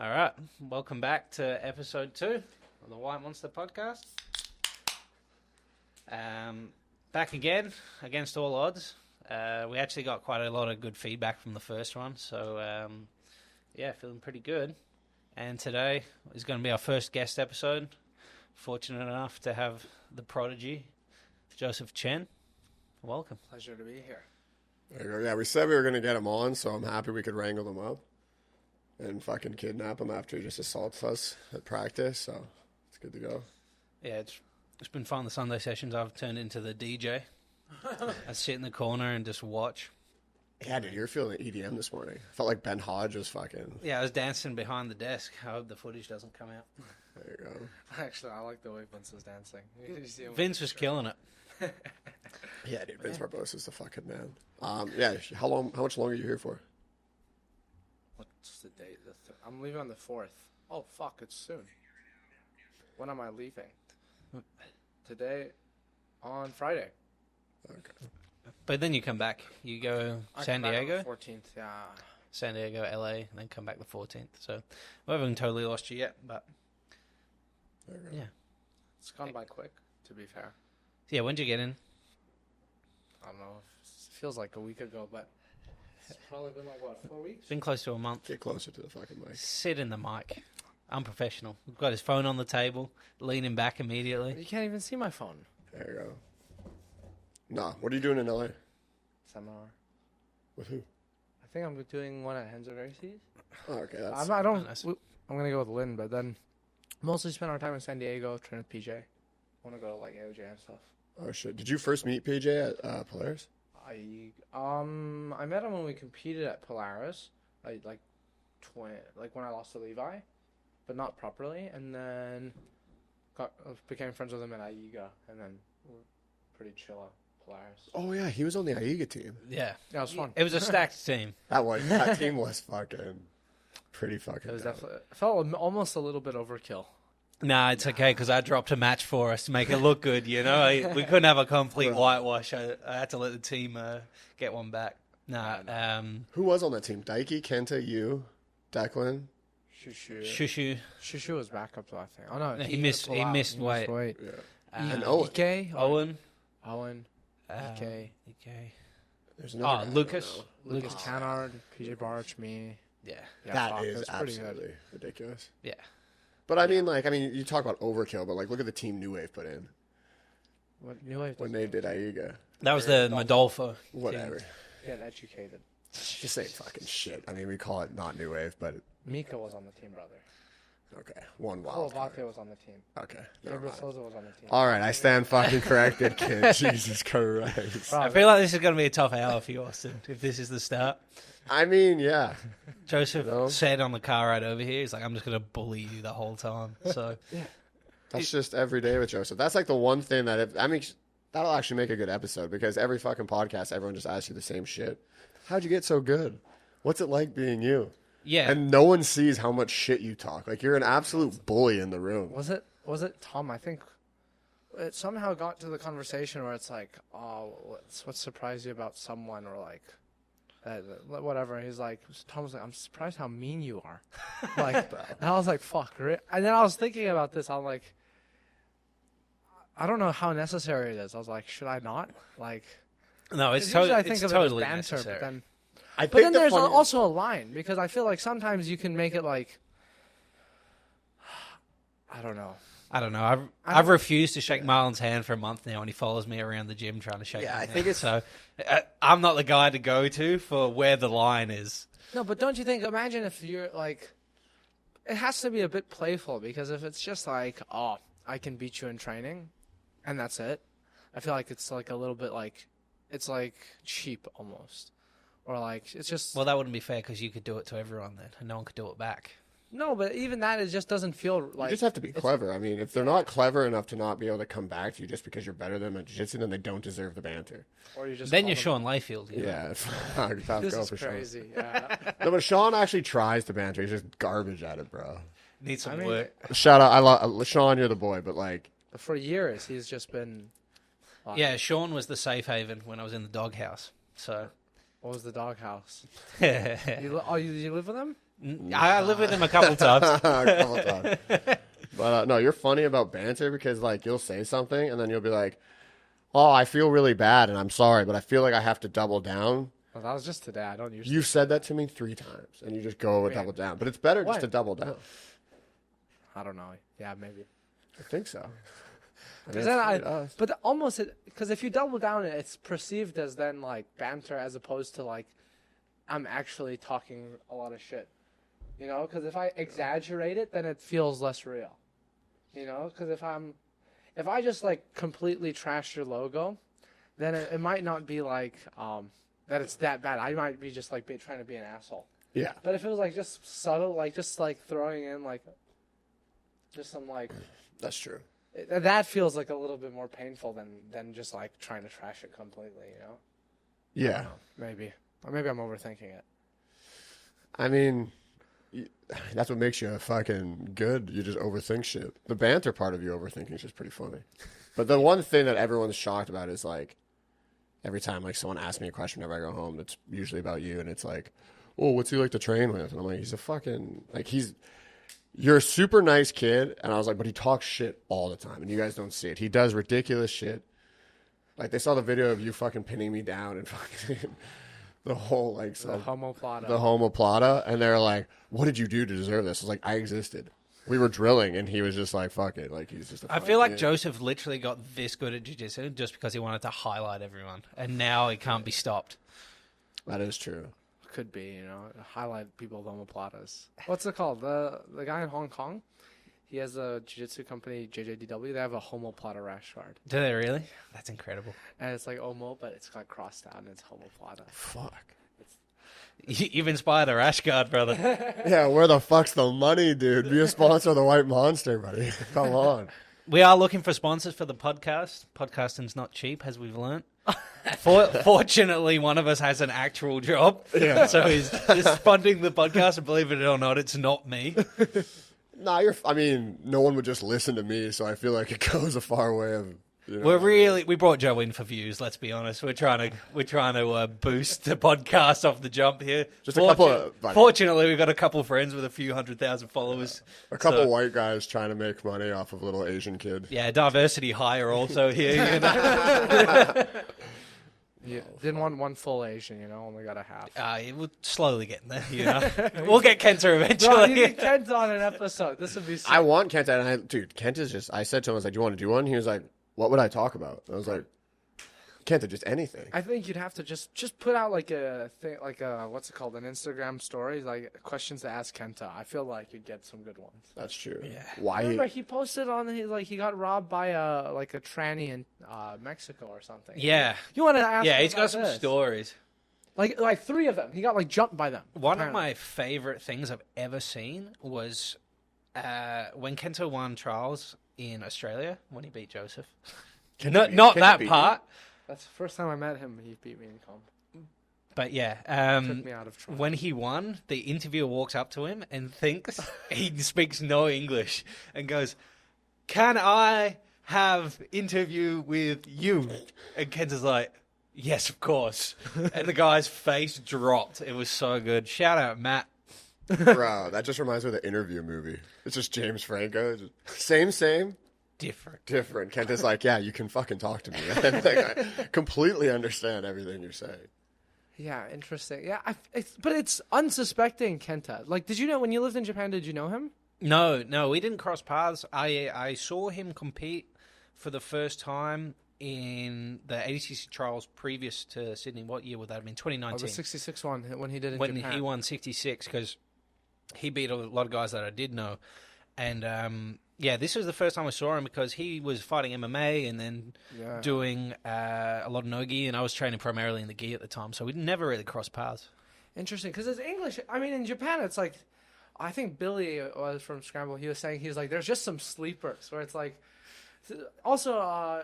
All right, welcome back to episode 2 of the White Monster podcast. Back again, against all odds. We actually got quite a lot of good feedback from the first one, so yeah, feeling pretty good. And today is going to be our first guest episode. Fortunate enough to have the prodigy, Jozef Chen. Welcome. Pleasure to be here. There you go. Yeah, we said we were going to get him on, so I'm happy we could wrangle him up and fucking kidnap him after he just assaults us at practice, so it's good to go. Yeah, it's been fun, the Sunday sessions. I've turned into the DJ. I sit in the corner and just watch. Yeah, dude, you're feeling EDM this morning. I felt like Ben Hodge was fucking... Yeah, I was dancing behind the desk. I hope the footage doesn't come out. There you go. Actually, I like the way Vince was dancing. Vince was killing it. Yeah, dude, Vince Barbosa is the fucking man. Yeah, how much longer are you here for? What's the date? I'm leaving on the 4th. Oh, fuck, it's soon. When am I leaving? Today, on Friday. Okay. But then you come back. You go San Diego? On the 14th, yeah. San Diego, LA, and then come back the 14th. So we haven't totally lost you yet, but yeah. It's gone by quick, to be fair. Yeah, when did you get in? I don't know. It feels like a week ago, but it's probably been like, what, 4 weeks? It's been close to a month. Get closer to the fucking mic. Sit in the mic. Unprofessional. We've got his phone on the table, leaning back immediately. You can't even see my phone. There you go. Nah, what are you doing in LA? Seminar. With who? I think I'm doing one at Henzo Gracie's. Oh, okay, that's... I'm Nice. going to go with Lynn, but then mostly spend our time in San Diego, train with PJ. I want to go to like AOJ and stuff. Oh, shit. Did you first meet PJ at Polaris? I met him when we competed at Polaris, like when I lost to Levi, but not properly, and then became friends with him at Aiga, and then we're pretty chill at Polaris. Oh, yeah, he was on the Aiga team. Yeah. Yeah, it was fun. It was a stacked team. That team was fucking pretty fucking It was dope. definitely. It felt almost a little bit overkill. Nah, it's okay, because I dropped a match for us to make it look good, you know? We couldn't have a complete whitewash. I had to let the team get one back. Who was on that team? Daiki, Kenta, you, Declan? Shushu was backup though, I think. Oh no, he missed weight. Yeah. And Owen. Owen, EK. There's another guy, Lucas. Lucas Canard, PJ Barch, me. Yeah. That is that's pretty good. absolutely ridiculous. Yeah. But I mean, you talk about overkill, but look at the team New Wave put in What New Wave? when they did Aiga. That was the Modolfo. Whatever. Get educated. Just say fucking shit. I mean, we call it not New Wave, but Mika was on the team, brother. okay, one wild card. Kolobake was on the team. Okay, never Gabriel mind. Souza was on the team. All right, I stand fucking corrected, kid. Jesus Christ. I feel like this is going to be a tough hour for you, Austin, if this is the start. I mean, yeah. Joseph said on the car ride over here, he's like, I'm just going to bully you the whole time. So That's just every day with Joseph. That's like the one thing that that'll actually make a good episode, because every fucking podcast, everyone just asks you the same shit. How'd you get so good? What's it like being you? yeah. And no one sees how much shit you talk. Like, you're an absolute bully in the room. Was it Tom? I think it somehow got to the conversation where it's like, oh, what surprised you about someone, or like, whatever. He's like, Tom was like, I'm surprised how mean you are. Like, and I was like, fuck. And then I was thinking about this. I'm like, I don't know how necessary it is. I was like, should I not? Like, No, it's usually I think it's of totally it as banter, necessary. but then. I But then think the there's funny- also a line, because I feel like sometimes you can make it like, I don't know. I don't know. I've refused to shake Marlon's hand for a month now, and he follows me around the gym trying to shake my I hand. think it's... So I'm not the guy to go to for where the line is. No, but don't you think, imagine if you're like, it has to be a bit playful, because if it's just like, oh, I can beat you in training, and that's it, I feel like it's like a little bit like, it's like cheap almost. Or like, it's just... Well, that wouldn't be fair, because you could do it to everyone then, and no one could do it back. No, but even that, it just doesn't feel like... You just have to be clever. I mean, if they're not clever enough to not be able to come back to you just because you're better than them at jiu-jitsu, then they don't deserve the banter. Or you just Then call you're them- Sean Layfield. You know? Yeah. Tough This go is for Sean. crazy, yeah. No, but Sean actually tries to banter. He's just garbage at it, bro. Needs some I mean- work. Shout out. Sean, you're the boy, but like... For years, he's just been... Yeah, Sean was the safe haven when I was in the doghouse. So, What was the doghouse? no, You live with him? I live with him a couple times. A couple times. But no, you're funny about banter because like you'll say something and then you'll be like, "Oh, I feel really bad and I'm sorry, but I feel like I have to double down." Well, that was just today. I don't usually. You've said that to me 3 times and you just go and double down. But it's better just to double down. I don't know. Yeah, maybe. I think so. But almost because if you double down, it's perceived as then like banter as opposed to like I'm actually talking a lot of shit. You know, because if I exaggerate it, then it feels less real. You know, because if I just like completely trash your logo, then it might not be like that it's that bad. I might be just like trying to be an asshole. Yeah. But if it was like just subtle, like just like throwing in like just some like That's true. that feels like a little bit more painful than just like trying to trash it completely, you know? Yeah. Maybe. Or maybe I'm overthinking it. I mean, that's what makes you fucking good. You just overthink shit. The banter part of you overthinking is just pretty funny. But the one thing that everyone's shocked about is like every time like someone asks me a question whenever I go home, it's usually about you, and it's like, "Oh, what's he like to train with?" And I'm like, "He's a fucking like you're a super nice kid," and I was like, "But he talks shit all the time, and you guys don't see it. He does ridiculous shit. Like they saw the video of you fucking pinning me down and fucking the whole like The homoplata. the homoplata, and they're like, "What did you do to deserve this?" I was like, "I existed. We were drilling," and he was just like, "Fuck it." Like he's just. I feel like Jozef literally got this good at jiu-jitsu just because he wanted to highlight everyone, and now he can't be stopped. That is true. Could be, you know, highlight people with homoplatas. What's it called? The guy in Hong Kong, he has a jiu-jitsu company, JJDW. They have a homoplata rash guard. Do they really? That's incredible. And it's like homo, but it's got crossed out and it's homoplata. Fuck. You've inspired a rash guard, brother. Yeah, where the fuck's the money, dude? Be a sponsor of the White Monster, buddy. Come on. We are looking for sponsors for the podcast. Podcasting's not cheap, as we've learnt. Fortunately, one of us has an actual job, so he's just funding the podcast. And believe it or not, it's not me. Nah, I mean, no one would just listen to me, so I feel like it goes a far way of. You know, We brought Joe in for views. Let's be honest. We're trying to boost the podcast off the jump here. Just a couple. Fortunately, we've got a couple friends with a few 100,000 followers. A couple white guys trying to make money off of a little Asian kid. Yeah, diversity hire also here. You know? Yeah, didn't want one full Asian, you know, only got a half. We're slowly getting there, you know. We'll get Kenta eventually. No, you need Kenta on an episode. This would be sick. I want Kenta, and Kenta's just. I said to him, I was like, "Do you want to do one?" He was like, "What would I talk about?" I was like, "Kenta, just anything." I think you'd have to just put out like a thing, like a what's it called, an Instagram story, like questions to ask Kenta. I feel like you'd get some good ones. That's true. Yeah. Why? Remember, he posted on he got robbed by a tranny in Mexico or something. Yeah. You want to ask? Yeah, him he's got about some this? stories. Like 3 of them. He got like jumped by them. One apparently. of my favorite things I've ever seen was when Kenta won trials in Australia when he beat Jozef. Not that part. That's the first time I met him. He beat me in comp. But yeah, Took me out of trial. when he won, the interviewer walks up to him and thinks he speaks no English and goes, "Can I have interview with you?" And Kenta's like, "Yes, of course." And the guy's face dropped. It was so good. Shout out, Matt. Bro, that just reminds me of the Interview movie. It's just James Franco. Same. Different. Kenta's like, "Yeah, you can fucking talk to me." And like, I completely understand everything you're saying. Yeah, interesting. Yeah, but it's unsuspecting Kenta. Like, did you know when you lived in Japan? Did you know him? No, we didn't cross paths. I saw him compete for the first time in the ADCC trials previous to Sydney. What year would that have been? 2019. Oh, the 66 one when he did in when Japan. he won 66, because he beat a lot of guys that I did know. And yeah, this was the first time I saw him because he was fighting MMA and then doing a lot of no-gi, and I was training primarily in the gi at the time, so we never really crossed paths. Interesting, because it's English. I mean, in Japan, it's like, I think Billy was from Scramble. He was saying, there's just some sleepers where it's like, also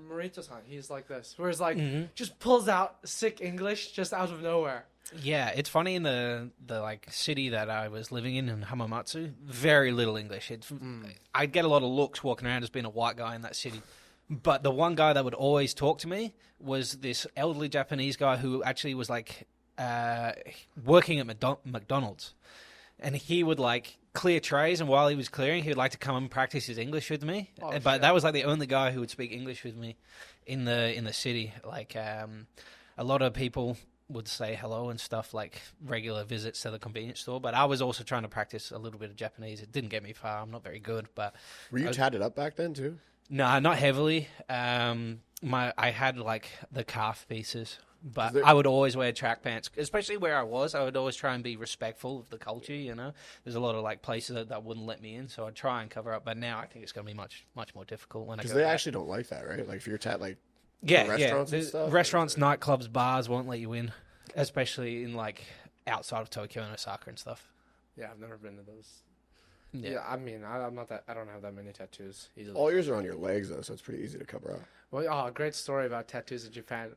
Marito-san, he's like this, where it's like, just pulls out sick English just out of nowhere. Yeah, it's funny in the like city that I was living in Hamamatsu, very little English. I'd get a lot of looks walking around as being a white guy in that city. But the one guy that would always talk to me was this elderly Japanese guy who actually was like working at McDonald's. and he would like clear trays, and while he was clearing, he would like to come and practice his English with me. Oh, but shit. that was like the only guy who would speak English with me in the city. Like a lot of people would say hello and stuff, like regular visits to the convenience store. But I was also trying to practice a little bit of Japanese. It didn't get me far. I'm not very good, but Were you tatted up back then too? no, not heavily. I had like the calf pieces, but there- I would always wear track pants, especially where I was. I would always try and be respectful of the culture. You know, there's a lot of like places that wouldn't let me in, so I'd try and cover up. But now I think it's going to be much more difficult when I go. Because they back. actually don't like that, right? Like if you're like Yeah, restaurants and The stuff? restaurants, nightclubs, bars won't let you in, especially in like outside of Tokyo and Osaka and stuff. Yeah, I've never been to those. Yeah. Yeah, I mean, I'm not that. I don't have that many tattoos. Easily. all yours are on your legs though, so it's pretty easy to cover up. Well, great story about tattoos in Japan.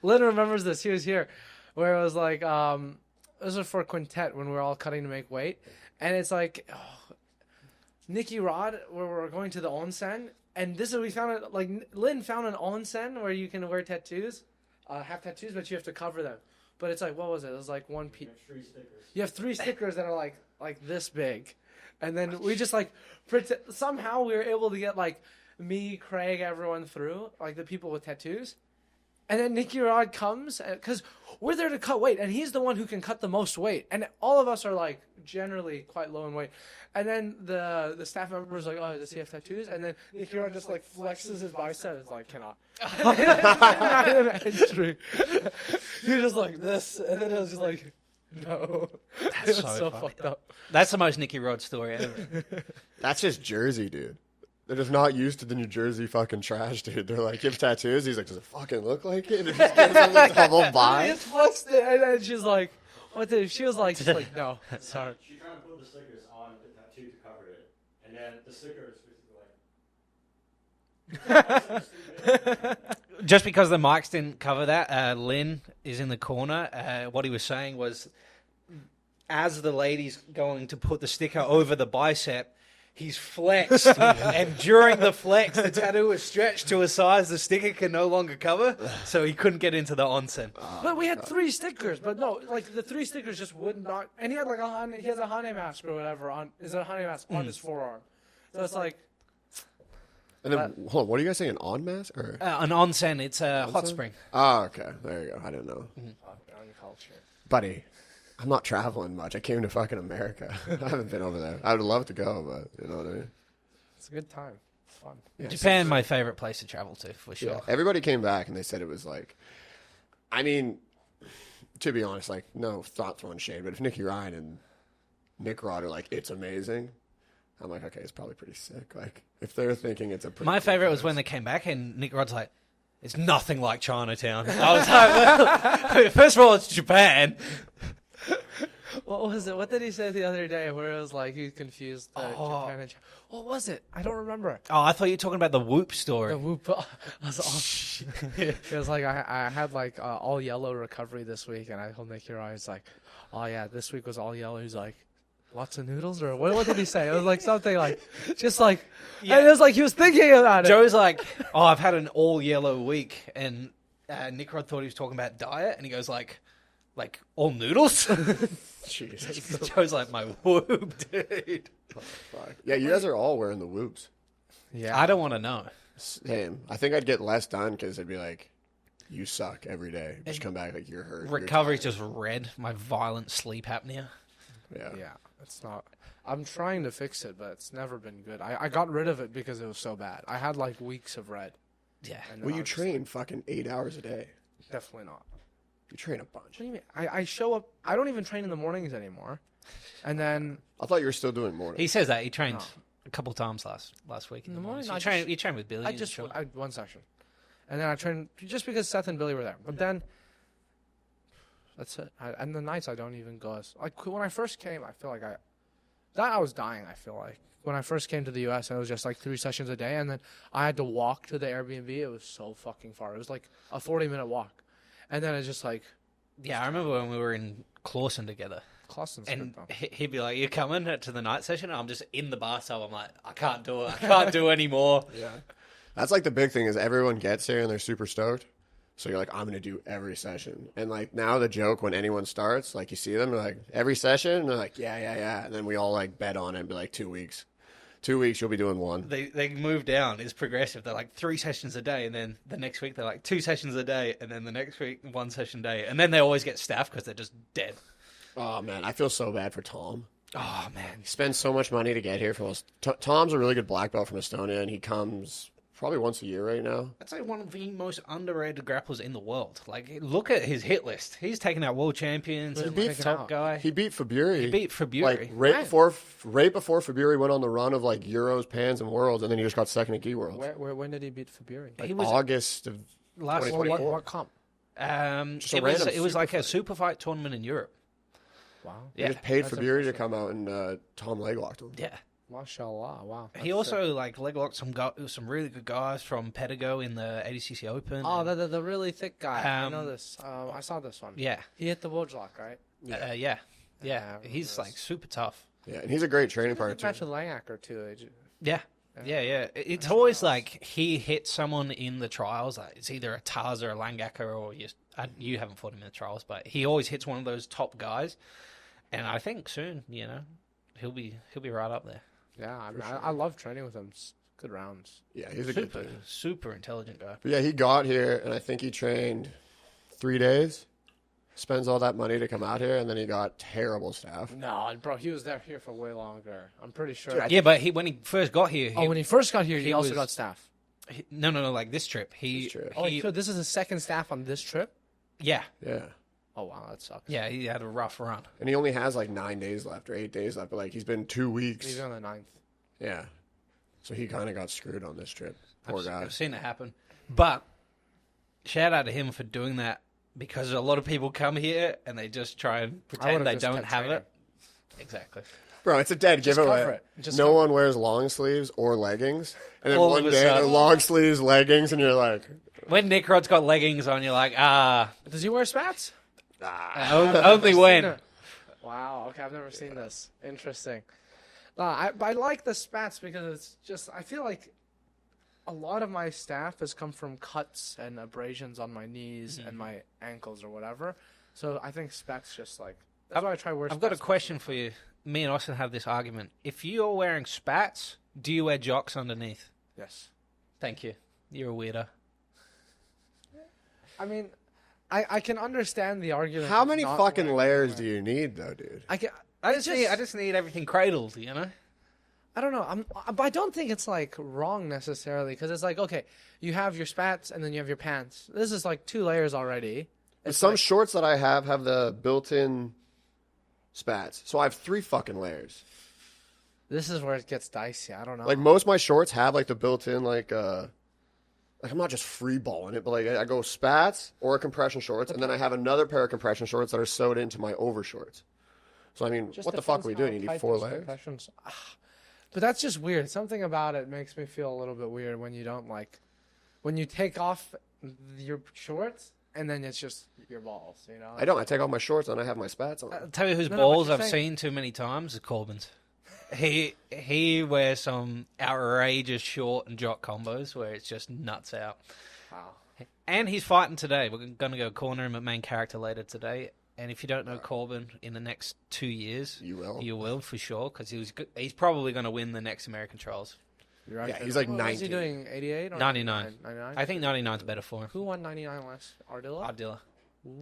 Lynn remembers this. He was here, where it was like, this was for Quintet when we were all cutting to make weight, and it's like, Nicky Rod, where we're going to the Onsen, and this is we found it. Like Lynn found an Onsen where you can wear tattoos, have tattoos, but you have to cover them. But it's like, what was it? It was like one piece. You have 3 stickers that are like this big, and then we just like somehow we were able to get like me, Craig, everyone through, like the people with tattoos. And then Nicky Rod comes, because we're there to cut weight, and he's the one who can cut the most weight. And all of us are, like, generally quite low in weight. And then the staff member was like, oh, does he have tattoos? And then Nicky Rod just, like, flexes his bicep. It's like, cannot. Not even an entry. He was just like this, and then it was just like, no. It was so funny. fucked up. That's the most Nicky Rod story ever. That's just Jersey, dude. They're just not used to the New Jersey fucking trash, dude. They're like, you have tattoos? He's like, does it fucking look like it? And it just gives him the double He buy. just flexed it, and then she's like, what the? She was like, no, sorry. She tried to put the stickers on the tattoo to cover it, and then the sticker is basically like. Just because the mics didn't cover that, Lynn is in the corner. What he was saying was, as the lady's going to put the sticker over the bicep, he's flexed, and during the flex, the tattoo was stretched to a size the sticker can no longer cover, so he couldn't get into the onsen. But we had 3 stickers, but no, like the 3 stickers just would not. And he had like he has a Hane mask or whatever on. Is it a Hane mask on his forearm? So it's like. And then, hold on, what are you guys saying? An on mask? Or? An onsen, it's a hot spring. Oh, okay. There you go. I didn't know. Culture. Buddy, I'm not traveling much. I came to fucking America. I haven't been over there. I would love to go, but you know what I mean? It's a good time. It's fun. Yeah, Japan, my favorite place to travel to, for sure. Yeah, everybody came back and they said it was like, I mean, to be honest, like, no thought throwing shade, but if Nicky Ryan and Nick Rod are like, it's amazing, I'm like, okay, it's probably pretty sick. Like, if they're thinking it's a pretty My cool favorite was place. when they came back and Nick Rod's like, it's nothing like Chinatown. I was like, well, first of all, it's Japan. What was it? What did he say the other day where it was like he confused Japan and what was it? I don't remember. Oh, I thought you were talking about the Whoop story. The whoop. I was awesome. It was like I had like all yellow recovery this week, and I told Nicky Ryan, he's like, oh yeah, this week was all yellow. He's like, lots of noodles, or what did he say? It was like something like, just like, Yeah. and it was like he was thinking about it. Joe's like, oh, I've had an all yellow week, and Nick Rod thought he was talking about diet, and he goes like all noodles. Jesus. Joe's like, my Whoop, dude. Fuck. Yeah, you guys are all wearing the whoops. Yeah, I don't want to know. Same. I think I'd get less done because it'd be like, you suck every day. Just come back like you're hurt. you're Recovery's tired. just red. My violent sleep apnea. Yeah. it's not. I'm trying to fix it, but it's never been good. I got rid of it because it was so bad. I had like weeks of red. Yeah. And then Well, I you was just train fucking 8 hours a day. like, definitely not. You train a What bunch. do you mean? I show up. I don't even train in the mornings anymore. And then I thought you were still doing morning. He says that he trained a couple times last week in the morning, morning. I So just- you train with Billy. I and just Sean. one session, and then I trained just because Seth and Billy were there. But then that's it. And the nights I don't even go as like when I first came. I feel like I was dying. I feel like when I first came to the U.S. and it was just like 3 sessions a day, and then I had to walk to the Airbnb. It was so fucking far. It was like a 40-minute walk, and then it's just like Yeah, I remember when we were in Clawson together, Clawson's and good though. he'd be like, "You coming to the night session?" And I'm just in the bathtub. I'm like, "I can't do it. I can't do anymore." Yeah. That's like the big thing is everyone gets here and they're super stoked. So you're like, I'm going to do every session. And like now the joke when anyone starts, like you see them, they're like, every session? And they're like, yeah. And then we all like bet on it and be like 2 weeks. 2 weeks, you'll be doing one. They move down. It's progressive. They're like 3 sessions a day, and then the next week they're like 2 sessions a day, and then the next week 1 session a day, and then they always get staff because they're just dead. Oh, man, I feel so bad for Tom. Oh man, He spends so much money to get here from us. Tom's a really good black belt from Estonia, and he comes probably once a year right now. I'd say one of the most underrated grapplers in the world. Like, look at his hit list. He's taken out world champions. He And beat like, top guy. He beat Faburi. He beat Faburi. Like right before Faburi went on the run of like Euros, Pans, and Worlds, and then he just got second at Gi Worlds. When did he beat Faburi? Like he was August of last 2024. What comp? Just a it was random like super a super fight tournament in Europe. Wow. They Yeah, just paid that's Faburi to impressive. come out and Tom leg locked him. yeah. Mashallah. Wow. He That's sick. also like leg locked some really good guys from Pedigo in the ADCC Open. Oh, the really thick guy. I know Um, this. I saw this one. yeah, He hit the Woj lock, right? yeah. Yeah, I He's remember like super tough. Yeah, and he's a great training He had a partner match too. with Langacker too. Yeah. Yeah. It's That's always nice. like he hits someone in the trials. Like it's either a Taz or a Langacker, or you haven't fought him in the trials, but he always hits one of those top guys. And I think soon, he'll be right up there. Yeah, I love training with him. It's good rounds. Yeah, he's a good Super, player. super intelligent guy. But yeah, he got here, and I think he trained 3 days. Spends all that money to come out here, and then he got terrible staff. No, bro, he was here for way longer. I'm pretty sure. Yeah, but when he first got here, when he first got here, he also was- got staff. no, like this trip. This trip. So this is his second staff on this trip? Yeah, Oh, wow, that sucks. Yeah, he had a rough run. and he only has like 9 days left or 8 days left, but like he's been 2 weeks. He's on the 9th. Yeah, so he kind of got screwed on this trip. Poor guy. I've seen it happen. But shout out to him for doing that, because a lot of people come here and they just try and pretend they don't have it. Exactly. Bro, it's a dead Just cover giveaway. it. Just No cover one wears long sleeves or leggings, and then All one of a day they're sudden. long sleeves, leggings, and you're like, When Nick Rod's got leggings on, you're like, Does he wear spats? only when. Wow, okay, I've never seen this. Interesting. I like the spats because it's just, I feel like a lot of my staff has come from cuts and abrasions on my knees and my ankles or whatever. So I think spats just like, that's why I try to wear I've got a spats. question for you. Me and Austin have this argument. If you're wearing spats, do you wear jocks underneath? Yes. Thank you. You're a weirdo. I mean, I can understand the argument. how of many not fucking wearing layers underwear. do you need, though, dude? I just need everything cradled, you know? I don't know. But I don't think it's like wrong necessarily because it's like, okay, you have your spats and then you have your pants. This is like 2 layers already. It's Some like, shorts that I have the built-in spats, so I have 3 fucking layers. this is where it gets dicey. I don't know. Like most of my shorts have like the built-in like I'm not just free balling it, but like I go spats or compression shorts, and then I have another pair of compression shorts that are sewed into my over shorts. So I mean, Just what the fuck depends are we how doing? You need tight 4 those layers? compressions- But that's just weird. Something about it makes me feel a little bit weird when you don't like when you take off your shorts and then it's just your balls. You know. I don't. I take off my shorts and I have my spats on. I'll tell you whose No, balls what I've you're saying- seen too many times is Corbin's. He wears some outrageous short and jock combos where it's just nuts out. Wow. And he's fighting today. We're going to go corner him at main character later today. And if you don't know Corbin, in the next 2 years, You will. You will for sure, because he's probably going to win the next American Trials. You're right. Yeah, he's like What was he 19. doing? 88 or 99. 99? I think 99's better for him. Who won 99 last? Ardilla? Ardilla.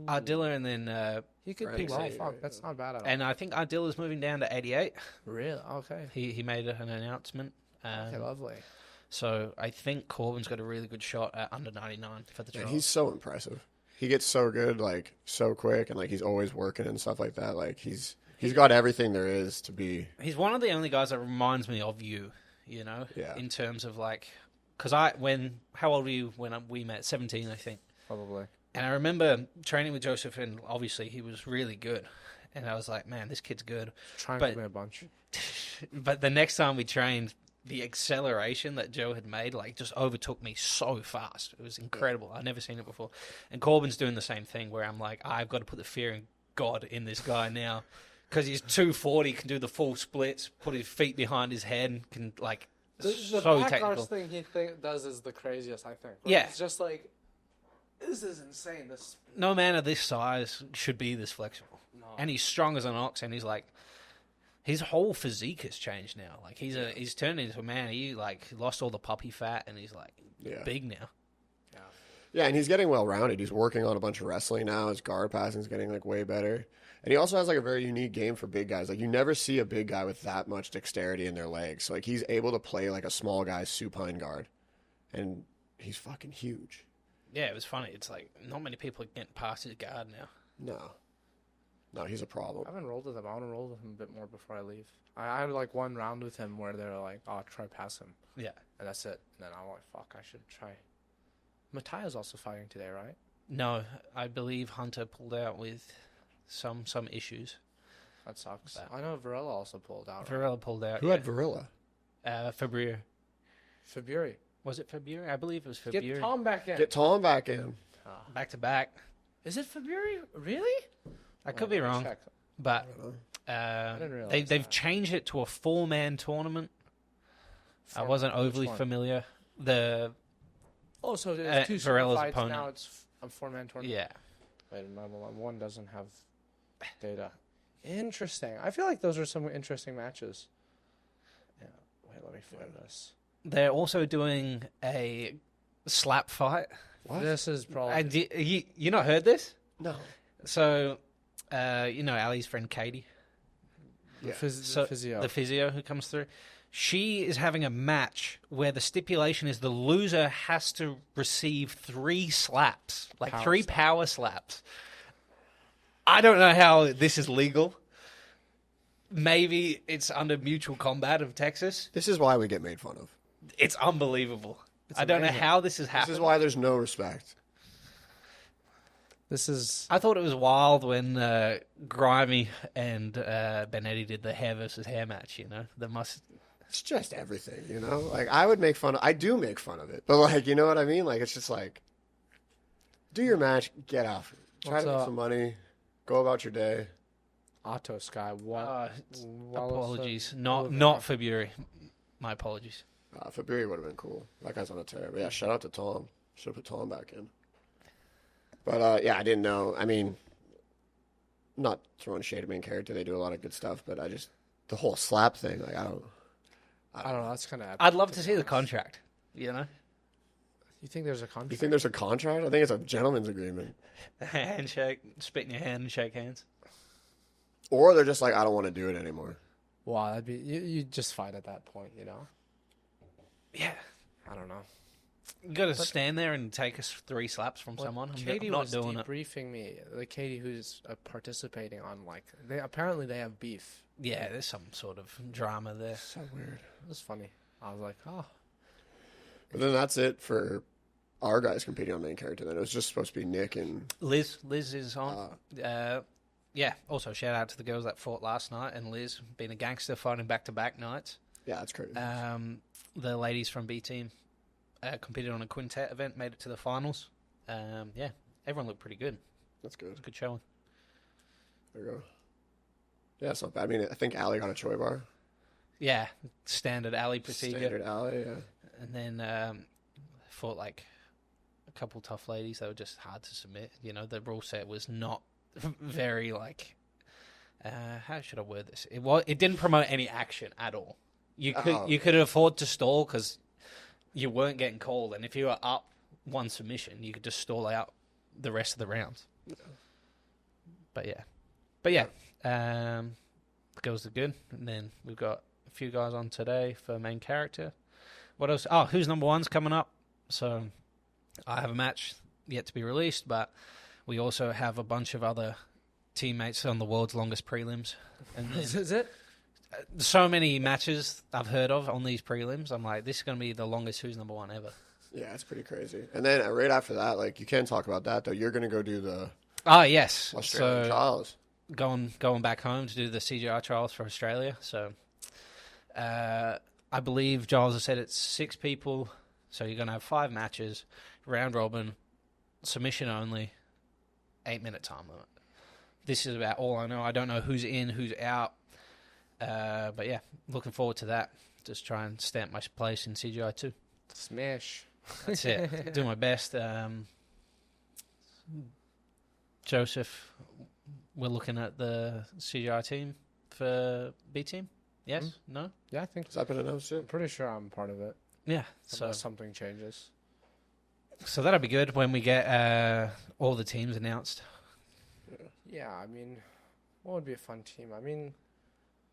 Ardilla, and then He could Frank be well. Xavier. Fuck, that's not bad at all. and I think Ardilla's moving down to 88. Really? Okay. He made an announcement. Okay, lovely. So I think Corbin's got a really good shot at under 99 for the And trials. he's so impressive. He gets so good, like so quick, and like he's always working and stuff like that. Like he's got everything there is to be. He's one of the only guys that reminds me of you, you know, Yeah. in terms of like, because how old were you when we met? 17, I think. Probably. And I remember training with Jozef, and obviously he was really good. And I was like, man, this kid's good. Trying But- to me a bunch. But the next time we trained, the acceleration that Joe had made, like, just overtook me so fast. It was incredible. I'd never seen it before. And Corbin's doing the same thing where I'm like, I've got to put the fear in God in this guy now. Because he's 240, can do the full splits, put his feet behind his head, and can, like, The so back technical. arch thing he does is the craziest, I think. Yeah. It's just like This is insane. This No man of this size should be this flexible. no. And he's strong as an ox, and he's like, his whole physique has changed now. Like he's turned into a man. He like lost all the puppy fat, and he's like big now. Yeah, and he's getting well rounded. He's working on a bunch of wrestling now. His guard passing is getting like way better, and he also has like a very unique game for big guys. Like you never see a big guy with that much dexterity in their legs. So, like he's able to play like a small guy's supine guard, and he's fucking huge. Yeah, it was funny. It's like not many people are getting past his guard now. No, he's a problem. I haven't rolled with him. I want to roll with him a bit more before I leave. I had like one round with him where they're like, "Oh, try pass him," Yeah. and that's it. And then I'm like, "Fuck, I should try." Mataya's also fighting today, right? No, I believe Hunter pulled out with some issues. That sucks. But- I know Varela also pulled out. Right? Varela pulled out. Who had Varilla? February. February. Was it February? I believe it was February. Get Tom back in. Get Tom back in. Back to back. Is it February? Really? I could be wrong, Check. but didn't realize they've that. changed it to a 4-man tournament. I Which wasn't overly one? familiar. The Oh, so it's two super Varela's fights opponent. now. It's a 4-man tournament. yeah, Wait, my one doesn't have data. Interesting. I feel like those are some interesting matches. Yeah. Wait, let me find this. they're also doing a slap fight. What? This is probably. And you not heard this? No. So, you know Ali's friend Katie, Yeah. so physio. the physio who comes through. She is having a match where the stipulation is the loser has to receive 3 slaps, like Power 3 slap. power slaps. I don't know how this is legal. Maybe it's under Mutual Combat of Texas. This is why we get made fun of. It's unbelievable. It's I don't know amazing. how this has This happened. is why there's no respect. This is. I thought it was wild when Grimy and Benetti did the hair versus hair match. You know, It's just everything, you know? Like, I do make fun of it. But, like, you know what I mean? Like, it's just like, do your match, get off. Try What's to make up? some money, go about your day. Otto Sky. What? apologies, not February. My apologies. February would have been cool. That guy's on a tear. But, yeah, shout out to Tom. Should have put Tom back in. But, yeah, I didn't know. I mean, not throwing shade at main character. They do a lot of good stuff. But the whole slap thing, like, I don't I don't know. That's kind of. I'd love to see the contract. You know, You think there's a contract? You think there's a contract? I think it's a gentleman's agreement. handshake, spit in your hand, and shake hands. Or they're just like, I don't want to do it anymore. Wow, that'd be you just fight at that point, you know. Yeah, I don't know. you got to stand there and take us 3 slaps from someone. Katie I'm not was doing it. debriefing me. The Katie who's participating on like they have beef. Yeah, there's some sort of drama there. So weird. It was funny. I was like, oh, But then that's it for our guys competing on main character. Then it was just supposed to be Nick and Liz is on. Yeah. Also, shout out to the girls that fought last night, and Liz being a gangster fighting back-to-back nights. yeah, that's crazy. The ladies from B Team competed on a quintet event, made it to the finals. Yeah, everyone looked pretty good. That's good. Good showing. There you go. Yeah, it's not bad. I mean, I think Ali got a Choi bar. Yeah, standard alley procedure. Standard Ali, yeah. And then fought like a couple tough ladies that were just hard to submit. You know, the rule set was not very like. How should I word this? It didn't promote any action at all. You could afford to stall because you weren't getting called, and if you were up 1 submission, you could just stall out the rest of the rounds. Yeah. But yeah, the girls are good, and then we've got a few guys on today for main character. What else? Oh, who's number one's coming up? So I have a match yet to be released, but we also have a bunch of other teammates on the world's longest prelims. And then, is it? so many matches I've heard of on these prelims. I'm like, this is going to be the longest who's number one ever. Yeah, it's pretty crazy. And then right after that, like, you can talk about that, though. You're going to go do the Ah, yes. Australian trials. Going back home to do the CGI trials for Australia. So I believe Giles has said it's 6 people. So you're going to have 5 matches, round robin, submission only, 8-minute time limit. This is about all I know. I don't know who's in, who's out. But yeah, looking forward to that. Just try and stamp my place in CGI 2. Smash. That's it. Do my best. Joseph, we're looking at the CGI team for B team. Yes? No? Yeah, I think Has that been announced I'm yet? pretty sure I'm part of it. Yeah. So Unless something changes. that'll be good when we get all the teams announced. Yeah, I mean, what would be a fun team? I mean,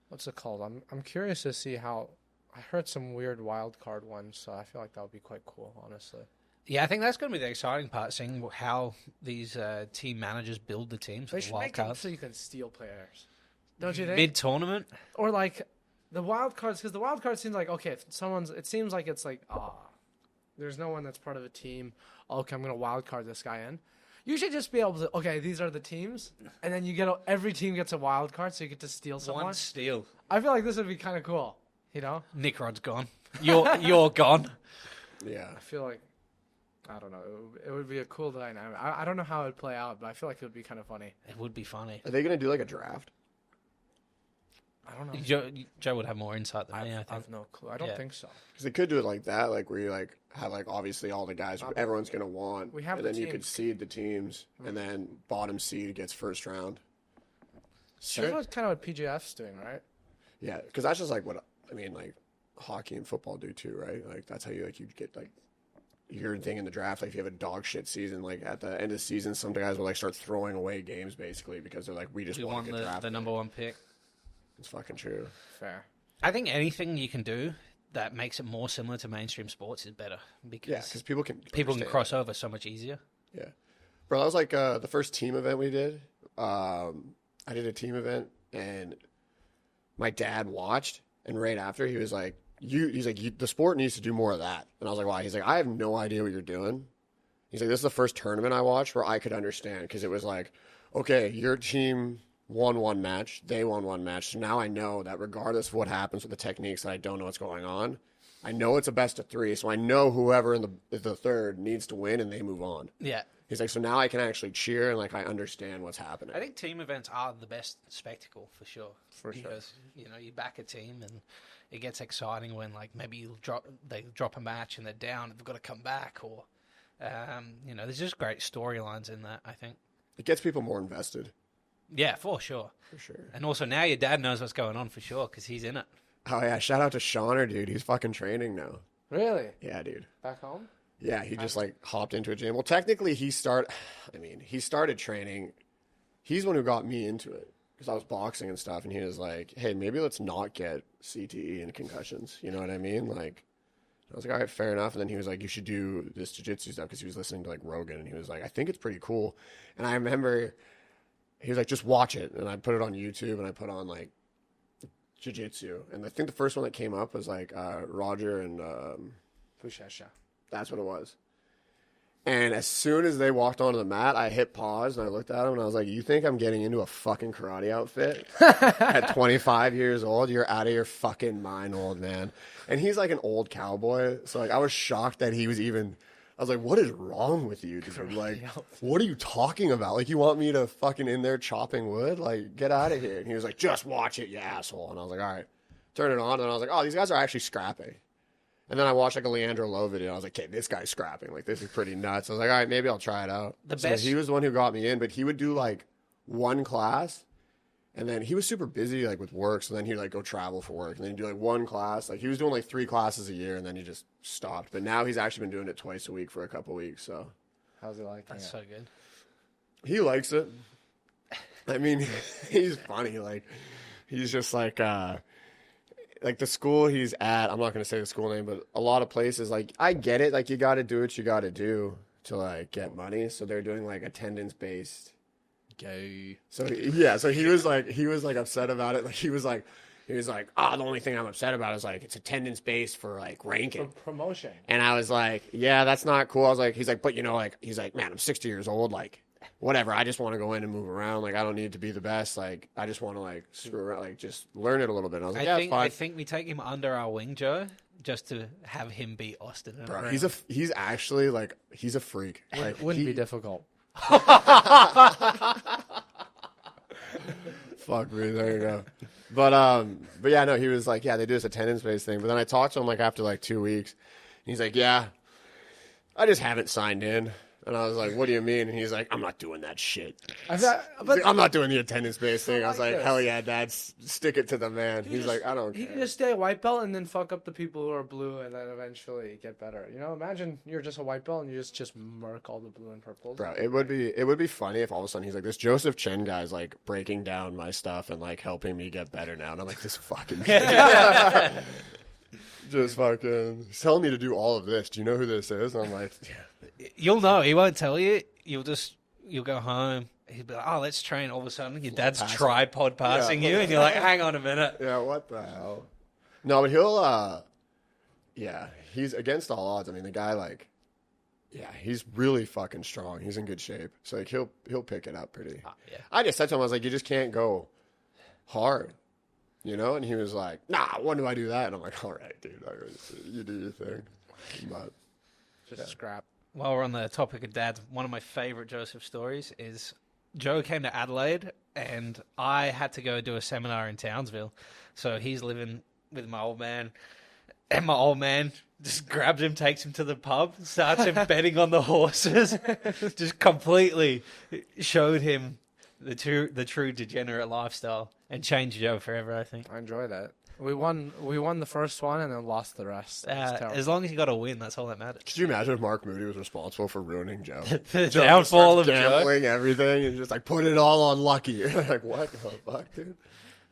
what's it called? I'm curious to see how. I heard some weird wild card ones, so I feel like that would be quite cool, honestly. Yeah, I think that's going to be the exciting part, seeing how these team managers build the teams. They The should wild make it cards. so you can steal players. Don't you think? Mid-tournament? Or like the wild cards, because the wild card seems like, okay, if someone's, it seems like it's like, there's no one that's part of a team. Okay, I'm going to wild card this guy in. You should just be able to, okay, these are the teams, and then you get every team gets a wild card, so you get to steal someone. One steal. I feel like this would be kind of cool, you know? Nick Rod's gone. You're gone. Yeah. I feel like, I don't know, it would be a cool dynamic. I don't know how it would play out, but I feel like it would be kind of funny. It would be funny. Are they going to do like a draft? I don't know. Joe would have more insight than me, I I think. have no clue. I don't think so. Because they could do it like that, like where you like have like obviously all the guys who everyone's going to want. We have and the then you could teams. seed the teams, and then bottom seed gets first round. That's what kind of what PGF's doing, right? Yeah, because that's just like what I mean, like hockey and football do too, right? Like that's how you get like your thing in the draft. Like if you have a dog shit season, like at the end of the season, some guys will like start throwing away games basically because they're like, we just We want want to get drafted. the number one pick. It's fucking true. Fair. I think anything you can do that makes it more similar to mainstream sports is better Yeah, because because people can understand. cross over so much easier. Yeah, bro, that was like the first team event we did. I did a team event, and my dad watched, and right after he was like, he's like, the sport needs to do more of that. And I was like, why? He's like, I have no idea what you're doing. He's like, this is the first tournament I watched where I could understand, because it was like, okay, your team won one match, they won one match. So now I know that regardless of what happens with the techniques that I don't know what's going on, I know it's a best of three. So I know whoever in the third needs to win, and they move on. Yeah. He's like, so now I can actually cheer, and like I understand what's happening. I think team events are the best spectacle for sure. For sure. Because, you back a team and it gets exciting when like maybe they drop a match and they're down and they've got to come back, or there's just great storylines in that, I think. It gets people more invested. Yeah, for sure. For sure. And also now your dad knows what's going on for sure because he's in it. Oh, yeah. Shout out to Shauner, dude. He's fucking training now. Really? Yeah, dude. Back home? Yeah, he just like hopped into a gym. Well, technically, he started training. He's the one who got me into it because I was boxing and stuff. And he was like, hey, maybe let's not get CTE and concussions. You know what I mean? Like, I was like, all right, fair enough. And then he was like, you should do this jiu-jitsu stuff because he was listening to like Rogan. And he was like, I think it's pretty cool. And I remember he was like, just watch it. And I put it on YouTube and I put on like jiu-jitsu. And I think the first one that came up was like Roger and Fushasha. that's what it was. And as soon as they walked onto the mat, I hit pause and I looked at him and I was like, you think I'm getting into a fucking karate outfit at 25 years old? You're out of your fucking mind, old man. And he's like an old cowboy. So like I was shocked that he was even, I was like, what is wrong with you, dude? Like, what are you talking about? Like, you want me to fucking in there chopping wood? Like, get out of here. And he was like, just watch it, you asshole. And I was like, all right. Turn it on. And I was like, oh, these guys are actually scrapping. And then I watched like a Leandro Lowe video. And I was like, okay, this guy's scrapping. Like, this is pretty nuts. I was like, all right, maybe I'll try it out. So he was the one who got me in, but he would do like one class. And then he was super busy like with work. So then he'd like go travel for work. And then he'd do like one class. Like he was doing like 3 classes a year and then he just stopped. But now he's actually been doing it twice a week for a couple weeks. So How's he like? That's so good. he likes it. I mean, he's funny. Like he's just like the school he's at, I'm not going to say the school name, but a lot of places, like, I get it. Like, you got to do what you got to do to, like, get money. So they're doing, like, attendance-based. Gay. So, yeah. So he was, like, upset about it. Like, he was like, the only thing I'm upset about is, like, it's attendance-based for, like, ranking. For promotion. And I was like, yeah, that's not cool. I was like, he's like, but, he's like, man, I'm 60 years old. Like, whatever. I just want to go in and move around. Like, I don't need to be the best. Like, I just want to, like, screw around. Like, just learn it a little bit. And I was like, I think we take him under our wing, Joe, just to have him beat Austin. Bro, he's actually, like, he's a freak. Like, Wouldn't be difficult. Fuck me, there you go. But yeah, no, he was like, yeah, they do this attendance-based thing. But then I talked to him, like, after, like, 2 weeks. And he's like, yeah, I just haven't signed in. And I was like, what do you mean? And he's like, I'm not doing that shit. He's like, I'm not doing the attendance-based thing. I was like like, this. hell yeah, Dad, stick it to the man. He's like, I don't He care. can just stay a white belt and then fuck up the people who are blue and then eventually get better. You know, imagine you're just a white belt and you just murk all the blue and purples. Bro, it would be funny if all of a sudden he's like, this Jozef Chen guy's like breaking down my stuff and like helping me get better now. And I'm like, this fucking kid. Just fucking he's telling me to do all of this. Do you know who this is? And I'm like, yeah. You'll know. He won't tell you. You'll go home. He'll be like, oh, let's train. All of a sudden, your dad's passing. tripod passing you, and you're like, hang on a minute. Yeah, what the hell? No, but he'll, yeah, he's against all odds. I mean, the guy, like, yeah, he's really fucking strong. He's in good shape. So, like, he'll pick it up pretty. Yeah. I just said to him, I was like, you just can't go hard, you know? And he was like, nah, when do I do that? And I'm like, all right, dude, you do your thing. But, Just scrap. While we're on the topic of dads, one of my favorite Joseph stories is Joe came to Adelaide, and I had to go do a seminar in Townsville. So he's living with my old man, and my old man just grabs him, takes him to the pub, starts him betting on the horses, just completely showed him the true degenerate lifestyle, and changed Joe forever, I think. I enjoy that. We won the first one and then lost the rest. It's terrible. As long as you got a win, that's all that matters. could you imagine if Mark Moody was responsible for ruining Joe? The Joe downfall just of starts Joe. gambling, everything, and just like put it all on Lucky. Like, what the fuck, dude?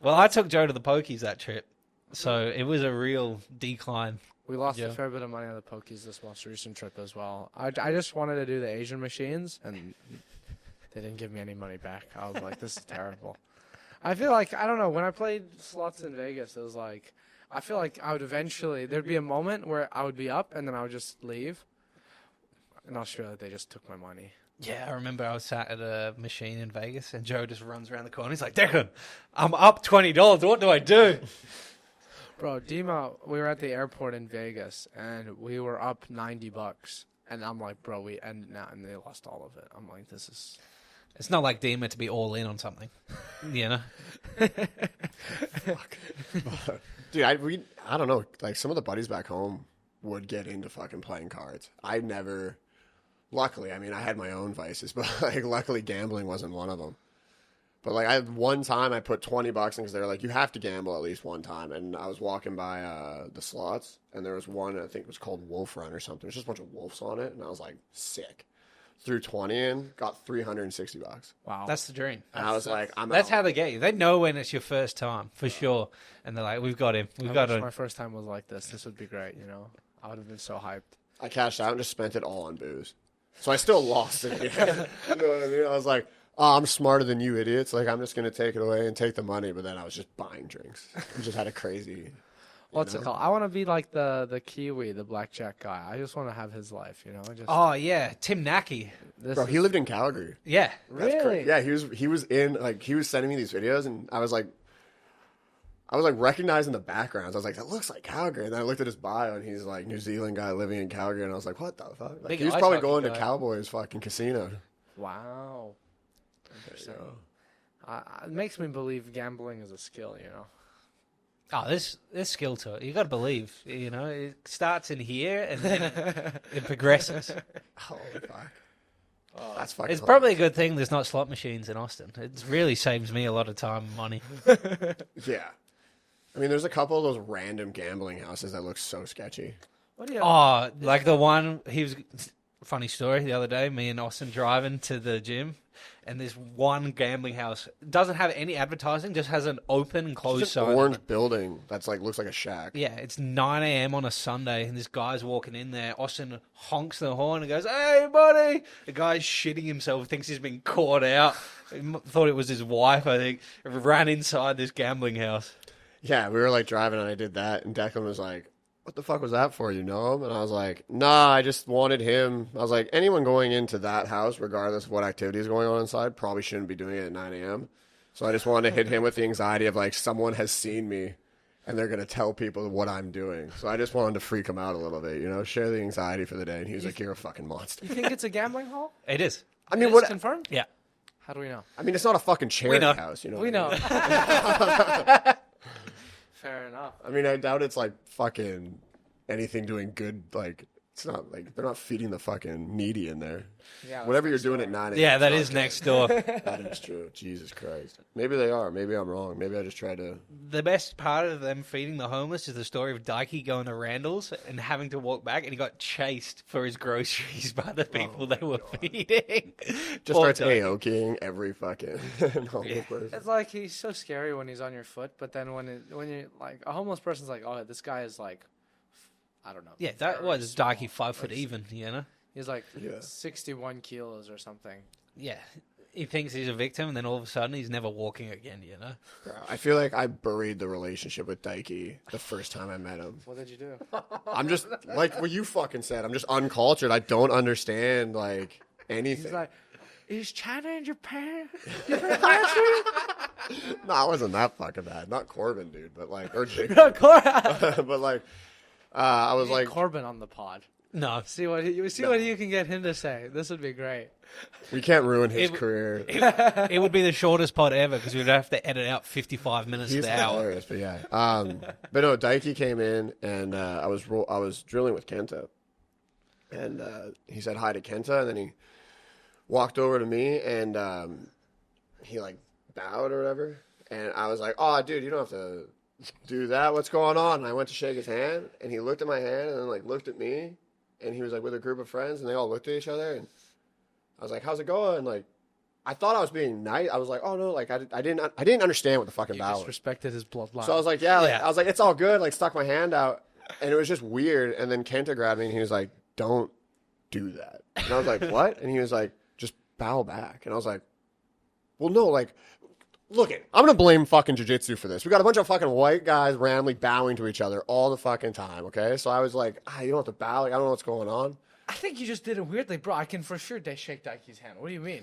Well, I took Joe to the pokies that trip, so it was a real decline. We lost Yeah. a fair bit of money on the pokies this most recent trip as well. I just wanted to do the Asian machines, and they didn't give me any money back. I was like, this is terrible. I feel like, I don't know, when I played slots in Vegas, it was like, I feel like I would eventually, there'd be a moment where I would be up, and then I would just leave. In Australia, they just took my money. Yeah, I remember I was sat at a machine in Vegas, and Joe just runs around the corner. He's like, Declan, I'm up $20. What do I do? Bro, Dima, we were at the airport in Vegas, and we were up $90. And I'm like, bro, and they lost all of it. I'm like, this is... It's not like Dima to be all in on something, you know? Dude, I don't know. Like, some of the buddies back home would get into fucking playing cards. I never... Luckily, I mean, I had my own vices, but, like, luckily gambling wasn't one of them. But, like, one time I put $20 in because they were like, you have to gamble at least one time. And I was walking by the slots, and there was one, I think it was called Wolf Run or something. There's just a bunch of wolves on it, and I was like, sick. Threw 20 in, got $360. Wow. That's the dream. And I was like, I'm That's out. how they get you. They know when it's your first time, for sure. And they're like, we've got him. We've got wish him. my first time was like this. This would be great, you know? I would have been so hyped. I cashed out and just spent it all on booze. So I still lost it. Yeah. You know what I mean? I was like, oh, I'm smarter than you idiots. Like, I'm just going to take it away and take the money. But then I was just buying drinks. I just had a crazy... What's it called? I want to be like the Kiwi, the blackjack guy. I just want to have his life, you know? Oh, yeah. Tim Nacky. Bro, he lived in Calgary. Yeah. That's Really? crazy. Yeah, he was in, like, he was sending me these videos, and I was like recognizing the backgrounds. I was like, that looks like Calgary. And then I looked at his bio, and he's like New Zealand guy living in Calgary, and I was like, what the fuck? Like, Big he was ice probably hockey going to guy. Cowboys fucking casino. Wow. Interesting. It makes me believe gambling is a skill, you know? Oh, there's skill to it. You got to believe, you know. It starts in here, and then it progresses. Oh, fuck. That's fucking It's probably a good thing there's not slot machines in Austin. It really saves me a lot of time and money. Yeah. I mean, there's a couple of those random gambling houses that look so sketchy. What do you Oh, like the one, funny story, the other day, me and Austin driving to the gym, and this one gambling house doesn't have any advertising, just has an open and closed It's an sign. orange building that's like looks like a shack. Yeah, it's 9 a.m. on a Sunday, and this guy's walking in there. Austin honks the horn and goes, "Hey, buddy!" The guy's shitting himself, thinks he's been caught out. Thought it was his wife, I think. Ran inside this gambling house. Yeah, we were like driving and I did that, and Declan was like, what the fuck was that for? You know him? And I was like, nah, I just wanted him. I was like, anyone going into that house, regardless of what activity is going on inside, probably shouldn't be doing it at 9 a.m. So I just wanted to hit him with the anxiety of like, someone has seen me and they're going to tell people what I'm doing. So I just wanted to freak him out a little bit, you know, share the anxiety for the day. And he was like, you're a fucking monster. You think it's a gambling hall? It is. I mean, It's what? confirmed? Yeah. How do we know? I mean, it's not a fucking charity know. house, you know. We what know. I mean? Fair enough. I mean, I doubt it's like fucking anything doing good, like It's not like they're not feeding the fucking needy in there. Yeah, Whatever you're doing at 9 a.m. Yeah, that it's is not next door. good. That is true. Jesus Christ. Maybe they are. Maybe I'm wrong. Maybe I just tried to. The best part of them feeding the homeless is the story of Dikey going to Randall's and having to walk back, and he got chased for his groceries by the people they were feeding. Just starts AOKing every fucking homeless person. It's like he's so scary when he's on your foot, but then when you're like a homeless person's like, oh, this guy is like, I don't know. Yeah, that very was small. Dikey 5 foot even, you know? He's like Yeah. 61 kilos or something. Yeah. He thinks he's a victim, and then all of a sudden he's never walking again, you know? I feel like I buried the relationship with Dikey the first time I met him. What did you do? I'm just, like what you fucking said, I'm just uncultured. I don't understand, like, anything. He's like, is China in Japan? No, I wasn't that fucking bad. Not Corbin, dude, but like, or Jake. But like, I was like, Corbin on the pod. No. See what you can get him to say. This would be great. we can't ruin his It- career. It would be the shortest pod ever because we'd have to edit out 55 minutes He's of the hour. hilarious, but yeah. But no, Dikey came in and I was drilling with Kenta, and he said hi to Kenta, and then he walked over to me and he like bowed or whatever, and I was like, "Oh, dude, you don't have to do that. What's going on?" And I went to shake his hand, and he looked at my hand and then like looked at me, and he was like with a group of friends, and they all looked at each other, and I was like, "How's it going?" Like, I thought I was being nice. I was like, "Oh no," like I didn't understand what the fucking You bow was. disrespected his bloodline. So I was like, yeah, like, Yeah. I was like, it's all good. Like, stuck my hand out, and it was just weird. And then Kenta grabbed me, and he was like, "Don't do that." And I was like, "What?" And he was like, "Just bow back." And I was like, "Well, no, like, look it. I'm gonna blame fucking Jiu Jitsu for this. We got a bunch of fucking white guys randomly bowing to each other all the fucking time. Okay, so I was like, you don't have to bow. Like, I don't know what's going on." I think you just did it weirdly, bro. I can for sure shake Dikey's hand. What do you mean?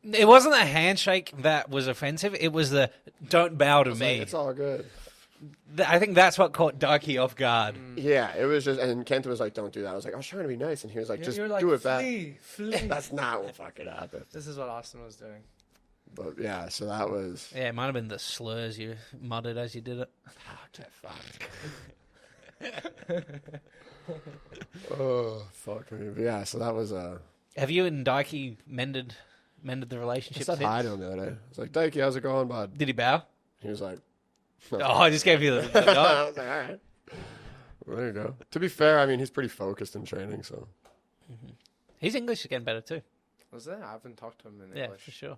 It wasn't a handshake that was offensive. It was the don't bow to Like, me. it's all good. I think that's what caught Dikey off guard. Yeah, it was just, and Kenta was like, "Don't do that." I was like, "I was trying to be nice," and he was like, "Just You're like, do it back." flee. That's not what fucking happened. This is what Austin was doing. But yeah, so that was. Yeah, it might have been the slurs you muttered as you did it. Oh fuck me! But yeah, so that was Have you and Dikey mended the I relationship said since? hi to him the other day. I was like, "Dikey, how's it going, bud?" Did he bow? He was like, Oh, I just gave you the I nod. was like, "All right, well, there you go." To be fair, I mean, he's pretty focused in training, so His English is getting better too. Was that? I haven't talked to him in Yeah, English. for sure.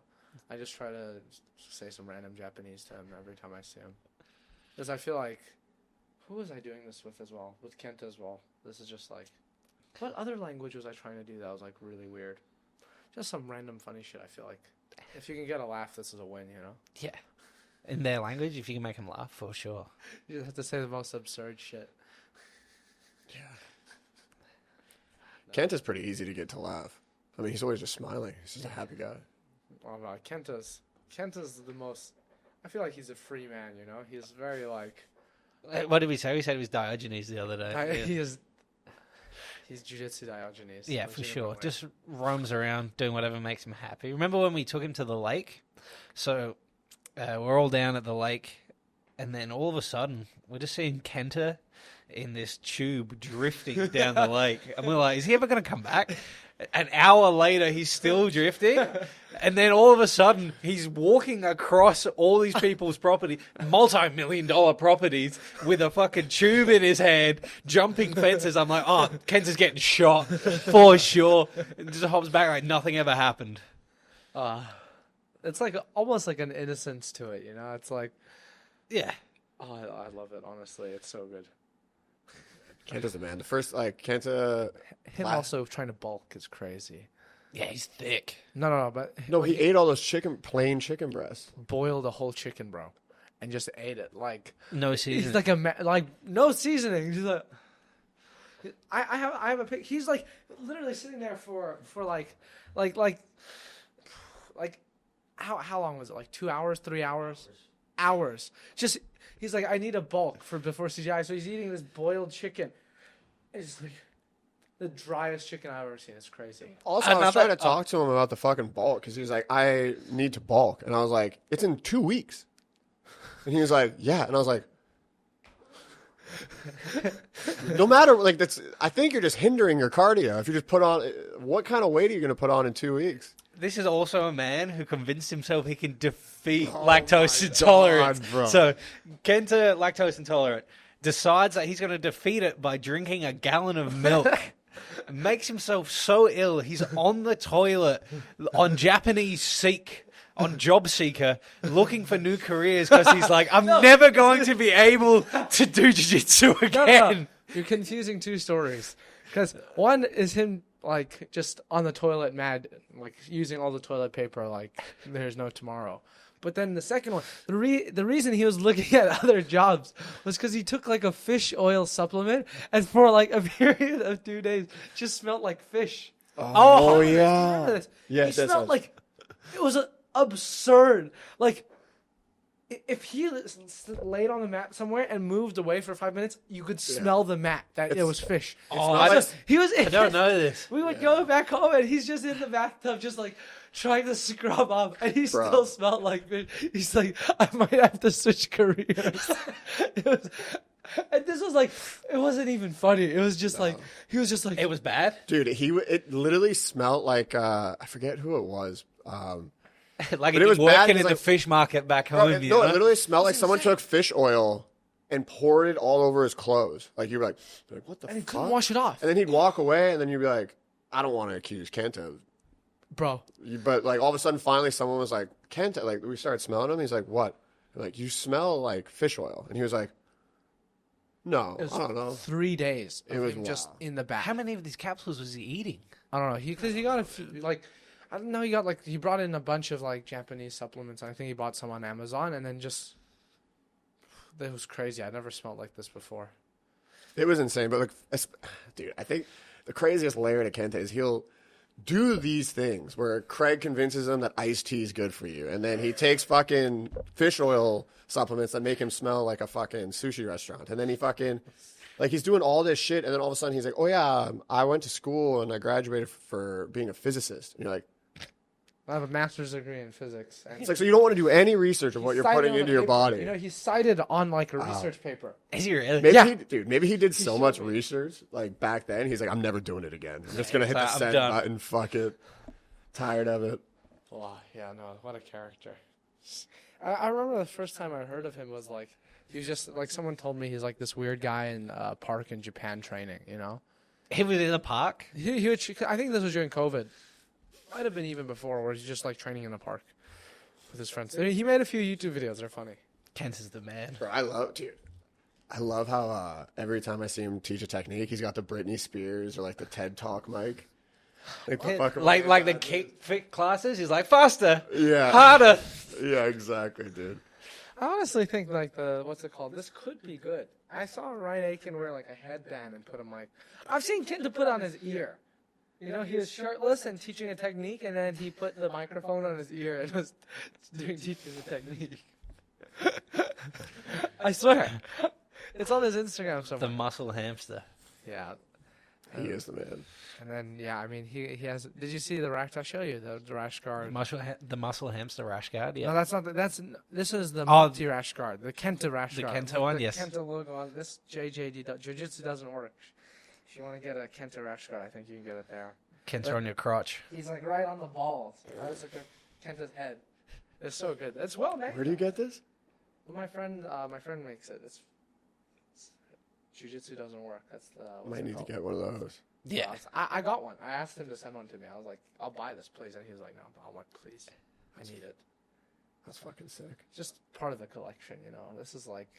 I just try to say some random Japanese to him every time I see him. Because I feel like, who was I doing this with as well? With Kenta as well. This is just like, what other language was I trying to do that was like really weird? Just some random funny shit. I feel like if you can get a laugh, this is a win, you know? Yeah. In their language, if you can make them laugh, for sure. You just have to say the most absurd shit. Kenta's pretty easy to get to laugh. I mean, he's always just smiling. He's just a happy guy. Oh no, Kenta's the most. I feel like he's a free man, you know. He's very like. What did we say? We said he was Diogenes the other day. He is. He's Jiu-Jitsu Diogenes. Yeah, for sure. legitimately. Just roams around doing whatever makes him happy. Remember when we took him to the lake? So we're all down at the lake, and then all of a sudden, we're just seeing Kenta in this tube drifting down the lake. And we're like, is he ever going to come back? An hour later, he's still drifting. And then all of a sudden, he's walking across all these people's property, multi-million-dollar properties, with a fucking tube in his head, jumping fences. I'm like, oh, Kenta's getting shot for sure. And just hops back like nothing ever happened. It's like almost like an innocence to it, you know. It's like, Yeah. oh, I love it. Honestly, it's so good. Kenta's the man. The first, like, Kenta. Him also trying to bulk is crazy. Yeah, he's thick. No, but No, he ate all those plain chicken breasts. boiled a whole chicken, bro, and just ate it. Like No season. he's like like no seasoning. He's like, I have a pic. He's like literally sitting there for like how long was it? Like 2 hours, 3 hours, hours. Just he's like, I need a bulk for before CGI, so he's eating this boiled chicken. It's like the driest chicken I've ever seen. It's crazy. Also, I was Another- trying to talk to him about the fucking bulk because he was like, "I need to bulk," and I was like, "It's in 2 weeks," and he was like, "Yeah," and I was like, No matter, like, I think you're just hindering your cardio. If you just put on, what kind of weight are you going to put on in 2 weeks? This is also a man who convinced himself he can defeat lactose intolerance. God, bro. So, Kenta, lactose intolerant, decides that he's going to defeat it by drinking a gallon of milk. Makes himself so ill, he's on the toilet on Japanese Seek, on Job Seeker, looking for new careers because he's like, I'm never going to be able to do jiu-jitsu again. No. You're confusing two stories. Because one is him, like, just on the toilet mad, like, using all the toilet paper like there's no tomorrow. But then the second one, the reason he was looking at other jobs was because he took, like, a fish oil supplement, and for, like, a period of 2 days, just smelled like fish. Oh Yeah. Remember this? Yeah, He smelled like, it was absurd. Like, if he laid on the mat somewhere and moved away for 5 minutes, you could smell the mat that it was fish. He was. I don't know this. We would go back home and he's just in the bathtub, just like trying to scrub up, and he still smelled like fish. He's like, I might have to switch careers. And this was like, it wasn't even funny. It was just like, he was just like, It was bad? Dude, it literally smelled like, I forget who it was. Like But it it was was bad working because, at the like, fish market back Bro, home. it literally smelled like someone took fish oil and poured it all over his clothes. Like, you were like, what the and he fuck? couldn't wash it off. And then he'd walk away, and then you'd be like, I don't want to accuse Kenta. Bro, But, like, all of a sudden, finally, someone was like, Kenta, like, we started smelling him. He's like, what? We're like, you smell like fish oil. And he was like, no, it was I don't know. 3 days. It was him just wild. in the bath. How many of these capsules was he eating? I don't know. Because he got I don't know. He got he brought in a bunch of like Japanese supplements. I think he bought some on Amazon, and then just it was crazy. I never smelled like this before. It was insane. But, like, dude, I think the craziest layer to Kenta is he'll do these things where Craig convinces him that iced tea is good for you. And then he takes fucking fish oil supplements that make him smell like a fucking sushi restaurant. And then he fucking, like, he's doing all this shit. And then all of a sudden he's like, oh, yeah, I went to school and I graduated for being a physicist. And you're like, I have a master's degree in physics. And it's like, so you don't want to do any research of what you're putting into your body. You know, he's cited on like a research paper. Is he really? Maybe he did so much research, like, back then. He's like, I'm never doing it again. I'm just going to hit the I'm send done. button. Fuck it. Tired of it. Oh, yeah, no, what a character. I remember the first time I heard of him was like, he was just like, someone told me he's like this weird guy in a park in Japan training, you know? He was in the park? He would, I think this was during COVID. Might have been even before, where he's just like training in the park with his friends. I mean, he made a few YouTube videos. They're funny. Kent is the man. Bro, I love how every time I see him teach a technique, he's got the Britney Spears or like the TED Talk mic. Like the kick fit classes? He's like, faster, Yeah. harder. Yeah, exactly, dude. I honestly think like what's it called? This could be good. I saw Ryan Aiken wear like a headband and put him like. I've seen Kenta put on his ear. You know, he was shirtless and teaching a technique, and then he put the microphone on his ear and was teaching the technique. I swear. It's on his Instagram somewhere. The muscle hamster. Yeah. He is the man. And then, yeah, I mean, he has... Did you see the rash? I'll show you the rash guard. The muscle hamster rash guard, yeah. No, that's not... This is the Oh, multi-rash guard. The Kenta rash the guard. Kenta one, the yes. Kenta logo on this JJD. Jiu Jitsu doesn't work. If you want to get a Kenta rash guard, I think you can get it there. Kenta on your crotch. He's like right on the balls. That's like Kenta's head. It's so good. It's well made. Where do you get this? My friend makes it. It's Jiu Jitsu doesn't work. That's the. Might need to get one of those. Yeah. I got one. I asked him to send one to me. I was like, I'll buy this, please. And he was like, no, I want, please. I need it. That's fucking sick. It's just part of the collection, you know. This is like.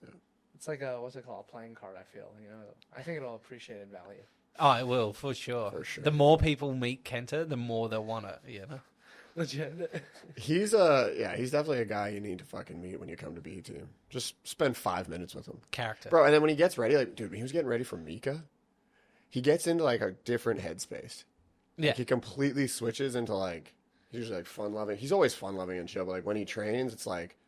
Yeah. It's like a what's it called? A playing card. I feel, you know. I think it'll appreciate in value. Oh, it will, for sure. The more people meet Kenta, the more they'll want it, you know? Legit. He's definitely a guy you need to fucking meet when you come to B Team. Just spend 5 minutes with him. Character. Bro, and then when he gets ready, like, dude, when he was getting ready for Mika, he gets into, like, a different headspace. Yeah. Like, he completely switches into, like, he's usually, like, fun-loving. He's always fun-loving and chill, but, like, when he trains, it's, like,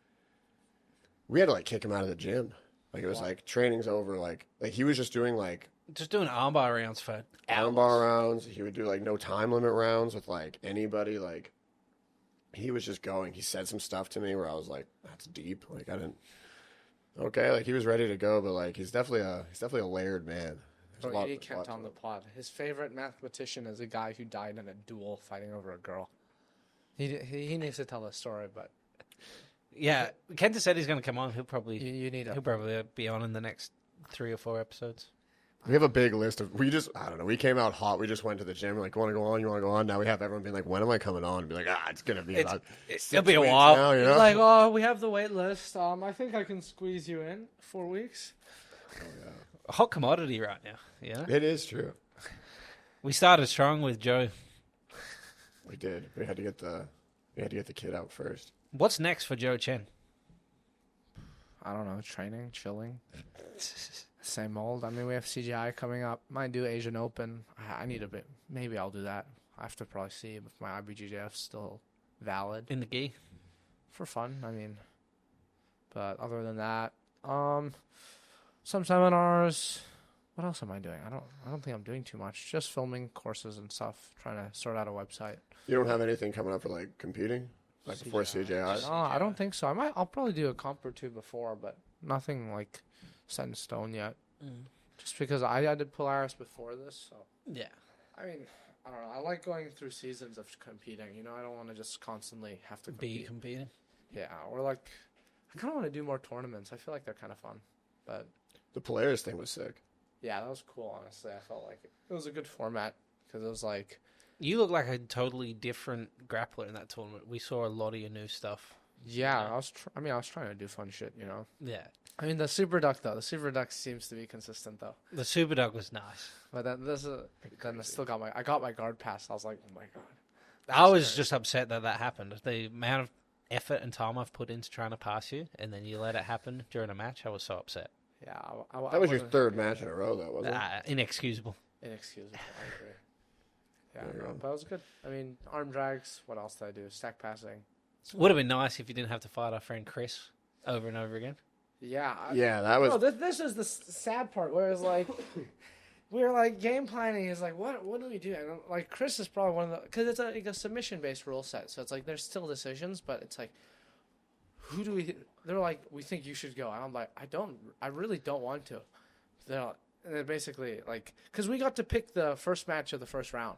we had to, like, kick him out of the gym. Like, it was, like, training's over. Like, he was just doing, like, Just doing armbar rounds for hours. armbar rounds. He would do, like, no time limit rounds with, like, anybody. Like, he was just going. He said some stuff to me where I was like, that's deep. Like, I didn't. Okay, like he was ready to go, but like he's definitely a layered man. There's a Bro, lot- you need lot Kent to on the it. pod. His favorite mathematician is a guy who died in a duel fighting over a girl. He needs to tell the story, but Yeah, Kenta said he's going to come on. He'll probably you need he'll a probably be on in the next 3 or 4 episodes. We have a big list of. I don't know. We came out hot. We just went to the gym. We're like, want to go on? You want to go on? Now we have everyone being like, when am I coming on? And be like, it's gonna be about. It'll be a weeks while. now, you He's know? like, oh, we have the wait list. I think I can squeeze you in 4 weeks. A hot commodity right now. Yeah, It is true. we started strong with Joe. We did. We had to get the kid out first. What's next for Joe Chen? I don't know, training, chilling. Same old. I mean, we have CGI coming up. Might do Asian Open. I need a bit. Maybe I'll do that. I have to probably see if my IBJJF's still valid In the gi? for fun. I mean, but other than that, some seminars. What else am I doing? I don't think I'm doing too much. Just filming courses and stuff. Trying to sort out a website. You don't have anything coming up for like competing, like before CJI. No, I don't think so. I'll probably do a comp or two before, but nothing like set in stone yet. Just because I did Polaris before this, so Yeah. I mean, I don't know. I like going through seasons of competing. You know, I don't want to just constantly have to Be compete. competing. Yeah, or like, I kind of want to do more tournaments. I feel like they're kind of fun. But The Polaris thing was sick. yeah, that was cool. Honestly, I felt like it was a good format because it was like, You look like a totally different grappler in that tournament. We saw a lot of your new stuff. yeah, I was trying to do fun shit. You know, Yeah. I mean the Super Duck though. The Super Duck seems to be consistent though. The Super Dog was nice. But then I still got my guard pass. I was like, oh my god. I was great. just upset that happened. The amount of effort and time I've put into trying to pass you, and then you let it happen during a match, I was so upset. Yeah, That was your wasn't- third match in a row, though, wasn't it? Inexcusable. Inexcusable. I agree. Yeah, There you go. but it was good. I mean, arm drags. What else did I do? Stack passing. Would have been nice if you didn't have to fight our friend Chris over and over again. Yeah. Yeah, that was. No, this is the sad part where it's like we were like game planning. Is like what do we do? And like Chris is probably one of the because it's like a submission based rule set. So it's like there's still decisions, but it's like who do we? They're like we think you should go. And I'm like I really don't want to. They're basically like because we got to pick the first match of the first round.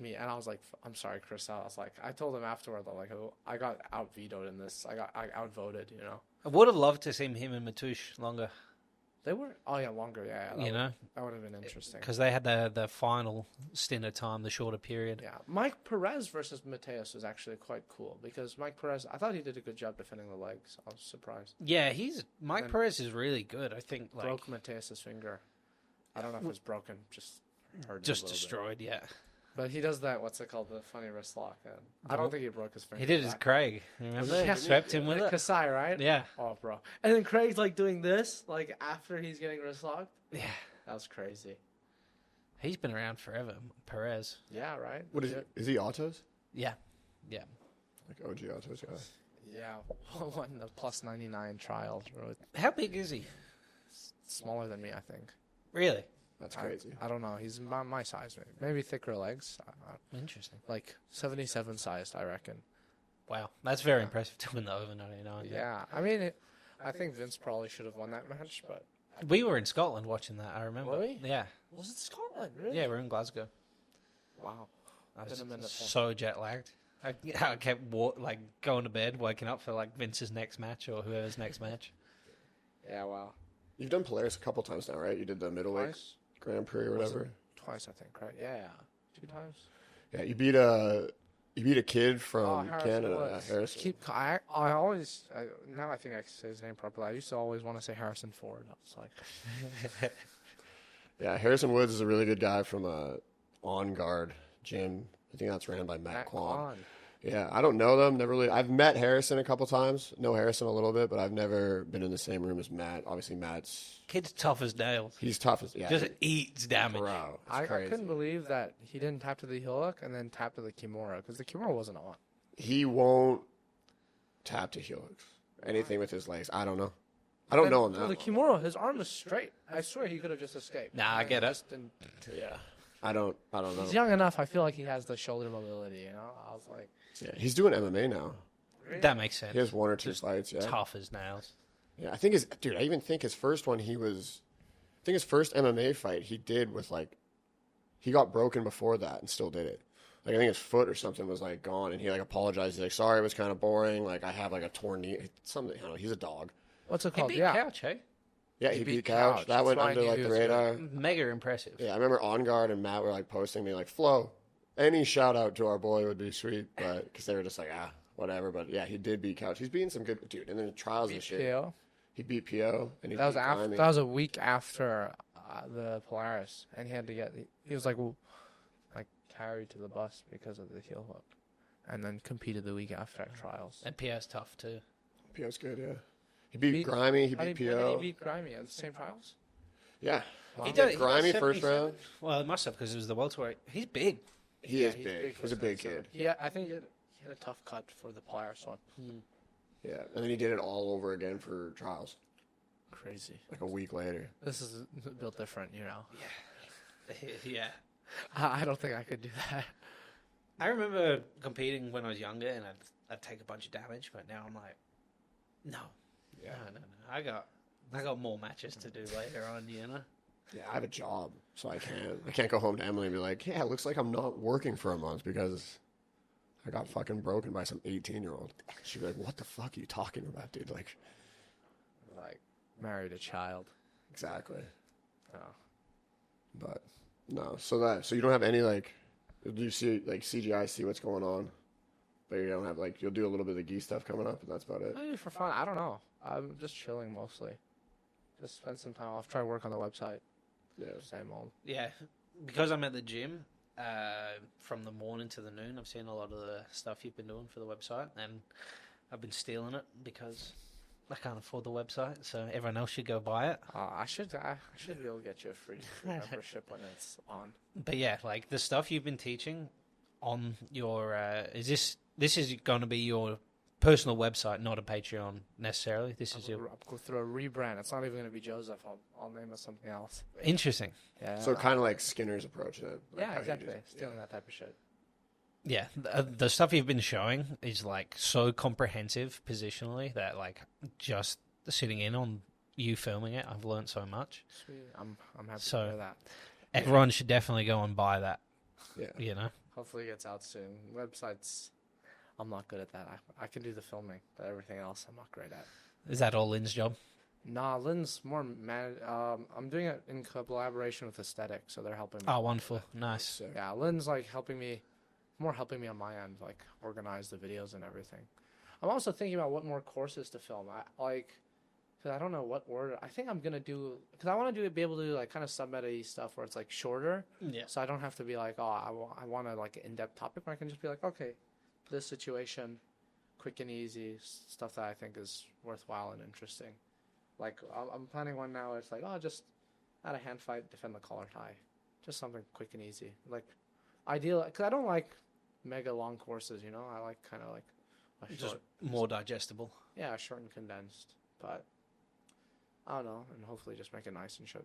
Me and I was like, I'm sorry, Chris. I was like, I told him afterward that like, oh, I got out vetoed in this. I outvoted. You know, I would have loved to see him and Matouche longer, they were. Oh yeah, longer. Yeah, that would have been interesting. because they had the final stint of time, the shorter period. Yeah, Mike Perez versus Mateus was actually quite cool because Mike Perez, I thought he did a good job defending the legs. I was surprised. Yeah, Mike Then- Perez is really good. I think like Broke Mateus's finger. I don't know if it was broken, just hurt. it a just little bit. destroyed. Yeah, But he does that. What's it called? The funny wrist lock. And I don't think he broke his finger. he did his Craig. Remember? Yeah. Swept him with it. Kasai, right? Yeah, Oh, bro. And then Craig's like doing this, like after he's getting wrist locked. yeah. That was crazy. He's been around forever, Perez. Yeah, right? What is it? Is he autos? Yeah, yeah. Like OG autos guy. Yeah. Won the plus 99 trials. Bro. How big is he? Smaller than me, I think. Really That's crazy. I don't know. He's my size, maybe thicker legs. interesting. Like 77 sized, I reckon. Wow, that's very impressive doing the over 99. Yeah. I mean, I think Vince probably should have won that match, but. We were in Scotland watching that. I remember. Were we? Yeah, Was it Scotland? Really? yeah. We're in Glasgow. Wow. I was Been a minute then. so jet lagged. I kept going to bed, waking up for like Vince's next match or whoever's next match. Yeah, wow. You've done Polaris a couple times now, right? You did the middleweight Twice? Grand Prix or Was whatever. Twice, I think, right? Yeah. 2 times. Yeah, you beat a kid from Canada, Woods. Harrison. I always now I think I can say his name properly. I used to always want to say Harrison Ford. I was like, Yeah, Harrison Woods is a really good guy from On Guard gym. I think that's ran by Matt Kwan. Yeah, I don't know them. Never really. I've met Harrison a couple times. Know Harrison a little bit, but I've never been in the same room as Matt. Obviously, Kid's tough as nails. he's tough as Just eats damage. bro. It's I crazy. couldn't believe that he didn't tap to the heel hook and then tap to the Kimura because the Kimura wasn't on. He won't tap to heel hooks. Anything with his legs. I don't know. I don't know him So that the well. Kimura, his arm is straight. I swear he could have just escaped. Nah, I get it. Just didn't- Yeah, I don't know. He's young enough. I feel like he has the shoulder mobility. You know, I was like, Yeah, he's doing MMA now. That makes sense. He has 1 or 2 Just fights. Yeah, Tough as nails. Yeah, I think I even think his first one, I think his first MMA fight he did with like, he got broken before that and still did it. Like, I think his foot or something was like gone, and he like apologized. He's like, sorry, it was kind of boring. Like, I have like a torn knee, something. I don't know. He's a dog. What's it He called? beat Yeah. Couch, hey? Yeah, he beat Couch. That went That's why I under knew like he the was good. radar. Mega impressive. Yeah, I remember On Guard and Matt were like posting me like, Flo, any shout out to our boy would be sweet, but because they were just like, whatever. But yeah, he did beat Couch. He's beating some good dude. And then the trials and shit. PO. He beat PO, and he That was beat after. Grimy. That was a week after the Polaris, and he had to get. He was like carried to the bus because of the heel hook, and then competed the week after at trials. And PO's tough too. PO's good, yeah. He beat Grimy. He How beat did PO. he beat Grimy at the same trials? Yeah. Wow. He did- did Grimy got first 77. round. Well, it must have because it was the welterweight. He's big. He is he's big. for He's a big kid. Yeah, I think he had a tough cut for the Polaris one. Yeah, and then he did it all over again for trials, Crazy. like a week later. This is built different, you know. Yeah. I don't think I could do that. I remember competing when I was younger, and I'd take a bunch of damage, but now I'm like, no. Yeah. No. I got more matches to do later on, you know? Yeah, I have a job, so I can't go home to Emily and be like, yeah, it looks like I'm not working for a month because I got fucking broken by some 18-year-old. She'd be like, what the fuck are you talking about, dude? Like, Married a child. exactly. Oh. But no, so you don't have any like, do you see like CGI see what's going on, but you don't have like, you'll do a little bit of the gi stuff coming up, and that's about it. Maybe for fun. I don't know. I'm just chilling mostly. Just spend some time off. Try to work on the website. Yeah. Same old. Yeah. Because I'm at the gym from the morning to the noon, I've seen a lot of the stuff you've been doing for the website, and I've been stealing it because I can't afford the website, so everyone else should go buy it. I should be able to get you a free membership when it's on. But yeah, like the stuff you've been teaching on your this is going to be your personal website, not a Patreon necessarily. This is your I'll go through a rebrand. It's not even going to be Jozef. I'll name it something else. interesting. Yeah. So kind of like Skinner's approach then. Like yeah, how you exactly. just- Stealing that type of shit. Yeah, the stuff you've been showing is like so comprehensive positionally that like just sitting in on you filming it, I've learned so much. Sweet. I'm happy So- to hear that. Everyone should definitely go and buy that. Yeah. You know. Hopefully it gets out soon. Websites, I'm not good at that. I can do the filming, but everything else I'm not great at. Is that all Lynn's job? Nah, Lynn's more I'm doing it in collaboration with Aesthetic, so they're helping me. Oh, wonderful. Nice. So, Yeah, Lynn's like helping me on my end, like organize the videos and everything. I'm also thinking about what more courses to film. Cause I don't know what order. I think I'm gonna do because I want to be able to do like kind of submeta stuff where it's like shorter, Yeah. so I don't have to be like, oh, I want to like an in-depth topic where I can just be like, okay, this situation, quick and easy stuff that I think is worthwhile and interesting. Like I'm planning one now. It's like, just add a hand fight, defend the collar tie, just something quick and easy. Like ideal because I don't like mega long courses. You know, I like kind of like a Just short, more digestible. yeah, short and condensed. But I don't know, and hopefully just make it nice and shit.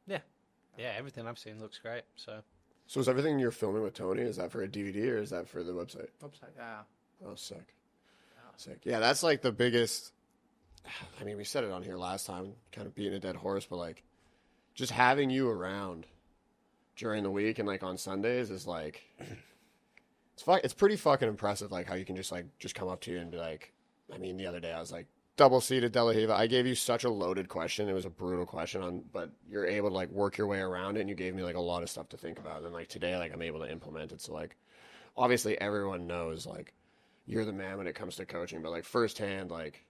Yeah, everything I've seen looks great. So So is everything you're filming with Tony, is that for a DVD or is that for the website? Website, yeah. Oh, sick. Sick. Yeah, that's like the biggest. I mean, we said it on here last time, kind of beating a dead horse, but like just having you around during the week and like on Sundays is like, it's pretty fucking impressive. Like how you can just come up to you and be like, I mean, the other day I was like, double seated De La Riva. I gave you such a loaded question. It was a brutal question but you're able to like work your way around it, and you gave me like a lot of stuff to think about. And like today, like I'm able to implement it. So like, obviously everyone knows like you're the man when it comes to coaching, but like firsthand, like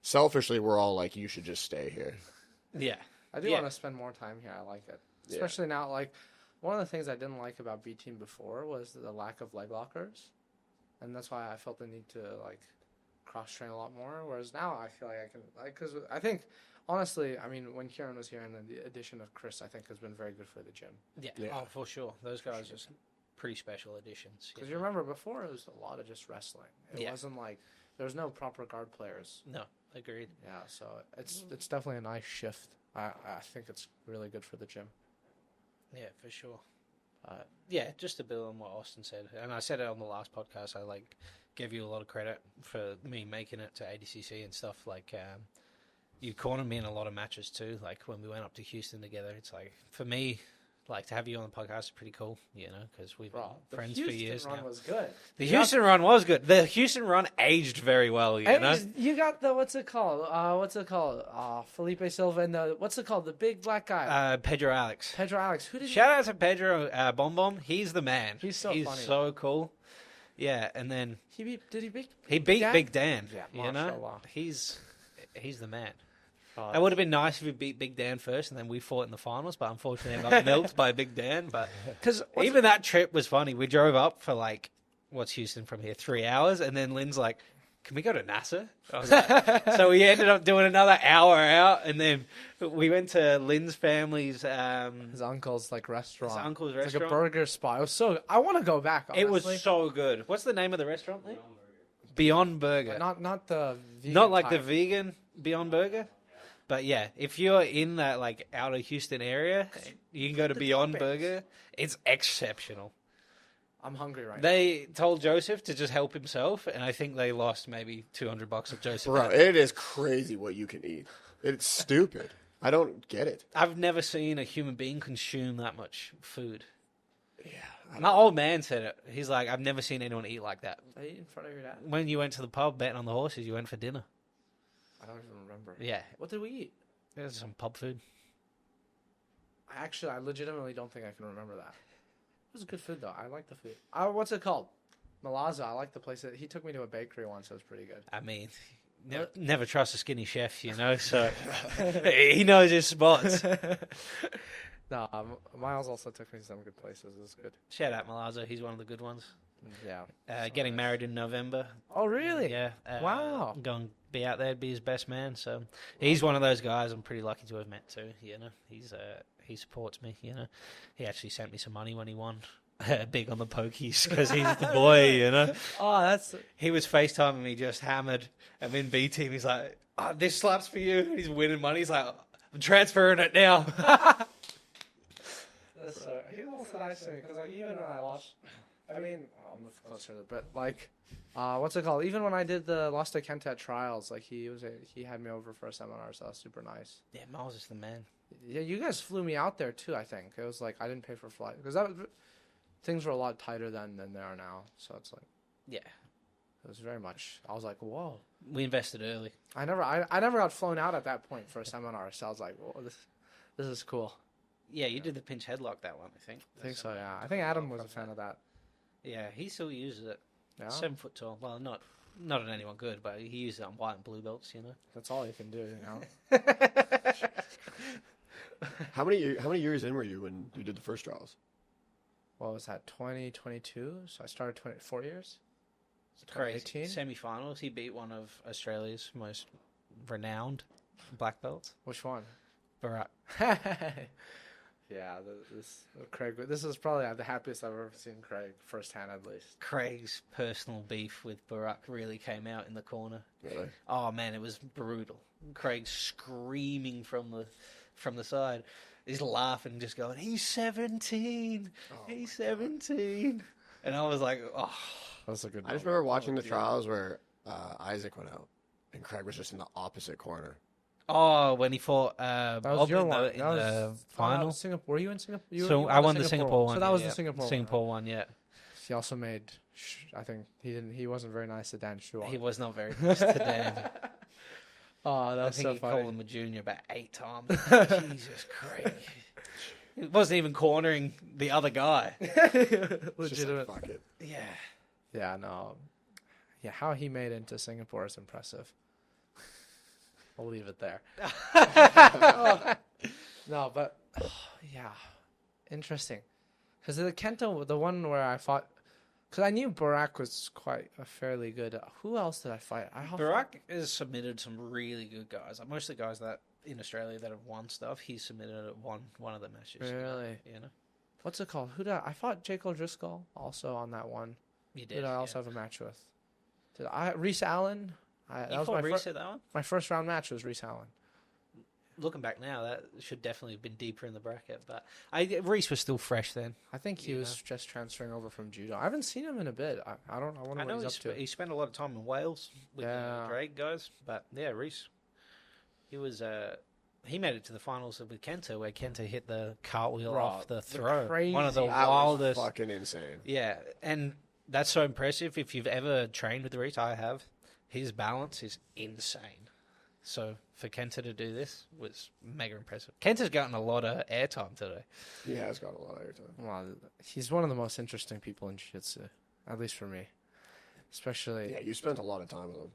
selfishly, we're all like, you should just stay here. yeah, I do Yeah. want to spend more time here. I like it. Especially now, like, one of the things I didn't like about B Team before was the lack of leg lockers. And that's why I felt the need to, like, cross-train a lot more. Whereas now I feel like I can, like, because I think, honestly, I mean, when Kieran was here and then the addition of Chris, I think has been very good for the gym. yeah, Yeah. Oh, for sure. Those guys are pretty special additions. Because you remember before it was a lot of just wrestling. It Yeah. wasn't like, there was no proper guard players. No, agreed. Yeah, so it's definitely a nice shift. I think it's really good for the gym. Yeah, for sure. Yeah, just to build on what Austin said, and I said it on the last podcast, I like gave you a lot of credit for me making it to ADCC and stuff. Like, you cornered me in a lot of matches too. Like when we went up to Houston together, it's like for me, like to have you on the podcast is pretty cool, you know, because we've been friends for years Houston run now. was good. The Houston run was good. The Houston run aged very well, you know. You got the what's it called? Felipe Silva and the what's it called? The big black guy. Pedro Alex. Pedro Alex. Who did Shout out to Pedro Bom Bom. He's the man. He's funny. So cool. Yeah, and then he beat Big Dan. Yeah, you know, mashallah. he's the man. It would have been nice if he beat Big Dan first, and then we fought in the finals. But unfortunately, I got milked by Big Dan. But because even that trip was funny. We drove up for like, what's Houston from here? 3 hours, and then Lynn's like, "Can we go to NASA?" I was like, so we ended up doing another hour out, and then we went to Lynn's family's his uncle's like restaurant. His uncle's It's restaurant. like a burger spot. It was so. I want to go back. Honestly. It was so good. What's the name of the restaurant? Lee? Beyond Burger. Not the vegan Not like type. the vegan Beyond Burger. But yeah, if you're in that like outer Houston area, you can go to Beyond toppings. Burger. It's exceptional. I'm hungry right now. They told Joseph to just help himself, and I think they lost maybe $200 of Joseph. Bro, it is crazy what you can eat. It's stupid. I don't get it. I've never seen a human being consume that much food. Yeah. My old man said it. He's like, I've never seen anyone eat like that. I eat in front of your dad. When you went to the pub betting on the horses, you went for dinner. I don't even remember. Yeah, What did we eat? there's some pub food. I legitimately don't think I can remember that. It was good food though. I like the food. What's it called? Malaza. I like the place. He took me to a bakery once. It was pretty good. I mean, never trust a skinny chef, you know, so he knows his spots. No, Miles also took me to some good places. It was good. Shout out Milazzo, he's one of the good ones. Yeah. Getting married in November. Oh, really? Yeah. Wow. Going to be out there, be his best man. So he's one of those guys I'm pretty lucky to have met too, you know. He supports me, you know. He actually sent me some money when he won. Big on the pokies because he's the boy, you know. Oh, that's. He was FaceTiming me just hammered. I'm in B team. He's like, oh, this slap's for you. He's winning money. He's like, I'm transferring it now. He was also nice to me because like, even when I lost, I mean, I'll move closer, but like, what's it called? Even when I did the lost to Kenta at trials, like he had me over for a seminar, so that was super nice. Yeah, Miles is the man. Yeah, you guys flew me out there too. I think it was like I didn't pay for flight because things were a lot tighter then than they are now. So it's like, Yeah. it was very much. I was like, whoa. We invested early. I never got flown out at that point for a seminar, so I was like, whoa, this is cool. Yeah, you did the pinch headlock that one, I think. I think so. Yeah, I think Adam was a fan of that. Yeah, he still uses it. Yeah, 7 foot tall. Well, not at anyone good, but he uses it on white and blue belts, you know. that's all you can do. You know. How many years in were you when you did the first trials? What was that? 2022. So I started 4 years. Crazy. 2018? Semi-finals. He beat one of Australia's most renowned black belts, Which one? Barack. Yeah, Craig. This is probably the happiest I've ever seen Craig firsthand, at least. Craig's personal beef with Barack really came out in the corner. Really? Oh man, it was brutal. Craig screaming from the side. He's laughing, just going, "He's 17. He's 17." And I was like, "Oh." That's a good. I just remember watching the trials where Isaac went out and Craig was just in the opposite corner. Oh, when he fought That Bob was your in one. the, in the final. Singapore. Were you in Singapore? So I won the Singapore one. So that was yeah. the Singapore. Singapore one, yeah. He also made. I think he wasn't very nice to Dan Shuang. He was not very nice to Dan. Oh, that I was think so he funny. called him a junior about 8 times. Jesus Christ. He wasn't even cornering the other guy. It's just like, Legitimate. fuck it. Yeah. Yeah, no. Yeah, how he made it into Singapore is impressive. I'll leave it there. No, but yeah, interesting. Because the Kenta, the one where I fought, because I knew Barack was quite a fairly good. Who else did I fight? Barack has submitted some really good guys. Like most of the guys that in Australia that have won stuff, he's submitted at one of the matches. Really? You know? What's it called? Who did I fought? Jake O'Driscoll also on that one. You Who did. did I also have a match with? Reese Allen. That You was fought my Reese at that one? my first round match was Reese Allen. Looking back now, that should definitely have been deeper in the bracket. But Reese was still fresh then. I think he was just transferring over from judo. I haven't seen him in a bit. I don't. I wonder I know what he's up to. he spent a lot of time in Wales with Yeah. the Drake guys. But yeah, Reese. He was he made it to the finals with Kenta, where Kenta hit the cartwheel Bro, off the the throw. crazy- One of the That wildest. was fucking insane. Yeah, and that's so impressive. If you've ever trained with Reese, I have. His balance is insane. So for Kenta to do this was mega impressive. Kenta's gotten a lot of airtime today. He has got a lot of airtime. Well, he's one of the most interesting people in jiu-jitsu, at least for me. Especially Yeah, you spent a lot of time with him.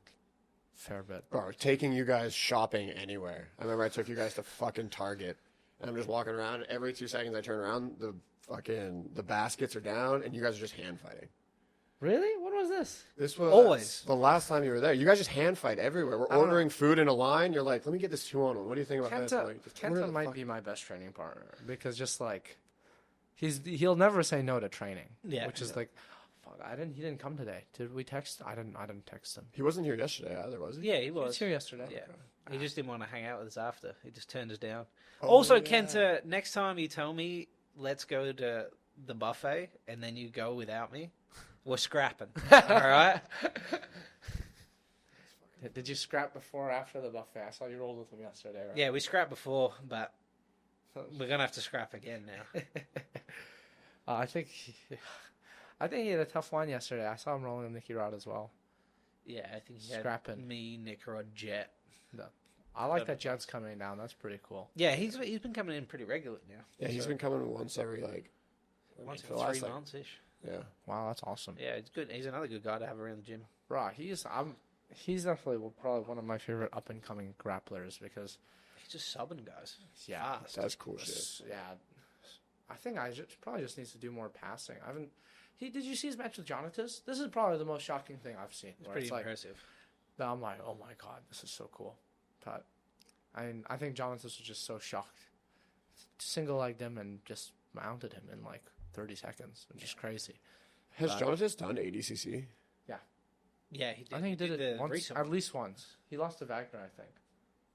fair bit. Bro, taking you guys shopping anywhere. I remember I took you guys to fucking Target, and I'm just walking around. Every 2 seconds I turn around, the baskets are down, and you guys are just hand fighting. Really? What was this? This was Always. the last time you were there. You guys just hand fight everywhere. We're I don't ordering food in a line. You're like, let me get this 2-on-1. What do you think about this? Kenta, Like, just order Kenta the might fuck- be my best training partner because just like he'll never say no to training. Yeah. Which is like, fuck, he didn't come today. Did we text? I didn't text him. He wasn't here yesterday either, was he? Yeah, he He was was. here yesterday. Yeah. He just didn't want to hang out with us after. He just turned us down. Oh, Also, yeah. Kenta, next time you tell me, let's go to the buffet, and then you go without me, we're scrapping. All right? Did you scrap before or after the buffet? I saw you rolled with him yesterday. Right? Yeah, we scrapped before, but we're going to have to scrap again now. I think he had a tough one yesterday. I saw him rolling with Nicky Rod as well. Yeah, I think he had Scrapping. me, Nick Rod, Jet. I like that Jed's coming down. That's pretty cool. Yeah, he's been coming in pretty regularly now. Yeah, he's been coming once every, Once for in the last, 3 months-ish. Yeah. Wow, that's awesome. Yeah, it's good. He's another good guy to have around the gym. Bro, he's definitely probably one of my favorite up and coming grapplers because He's just subbing guys. yeah, Fast. That's cool shit. yeah. I think probably just needs to do more passing. I haven't. Did you see his match with Jonatas? This is probably the most shocking thing I've seen. It's where pretty like, impressive. that I'm like, oh my god, this is so cool. But I think Jonatas was just so shocked. Single legged him and just mounted him in like 30 seconds, which is crazy. Has Jonatas done ADCC? Yeah, he did. I think he did it the once, recent at one. least once. He lost to Wagner, I think.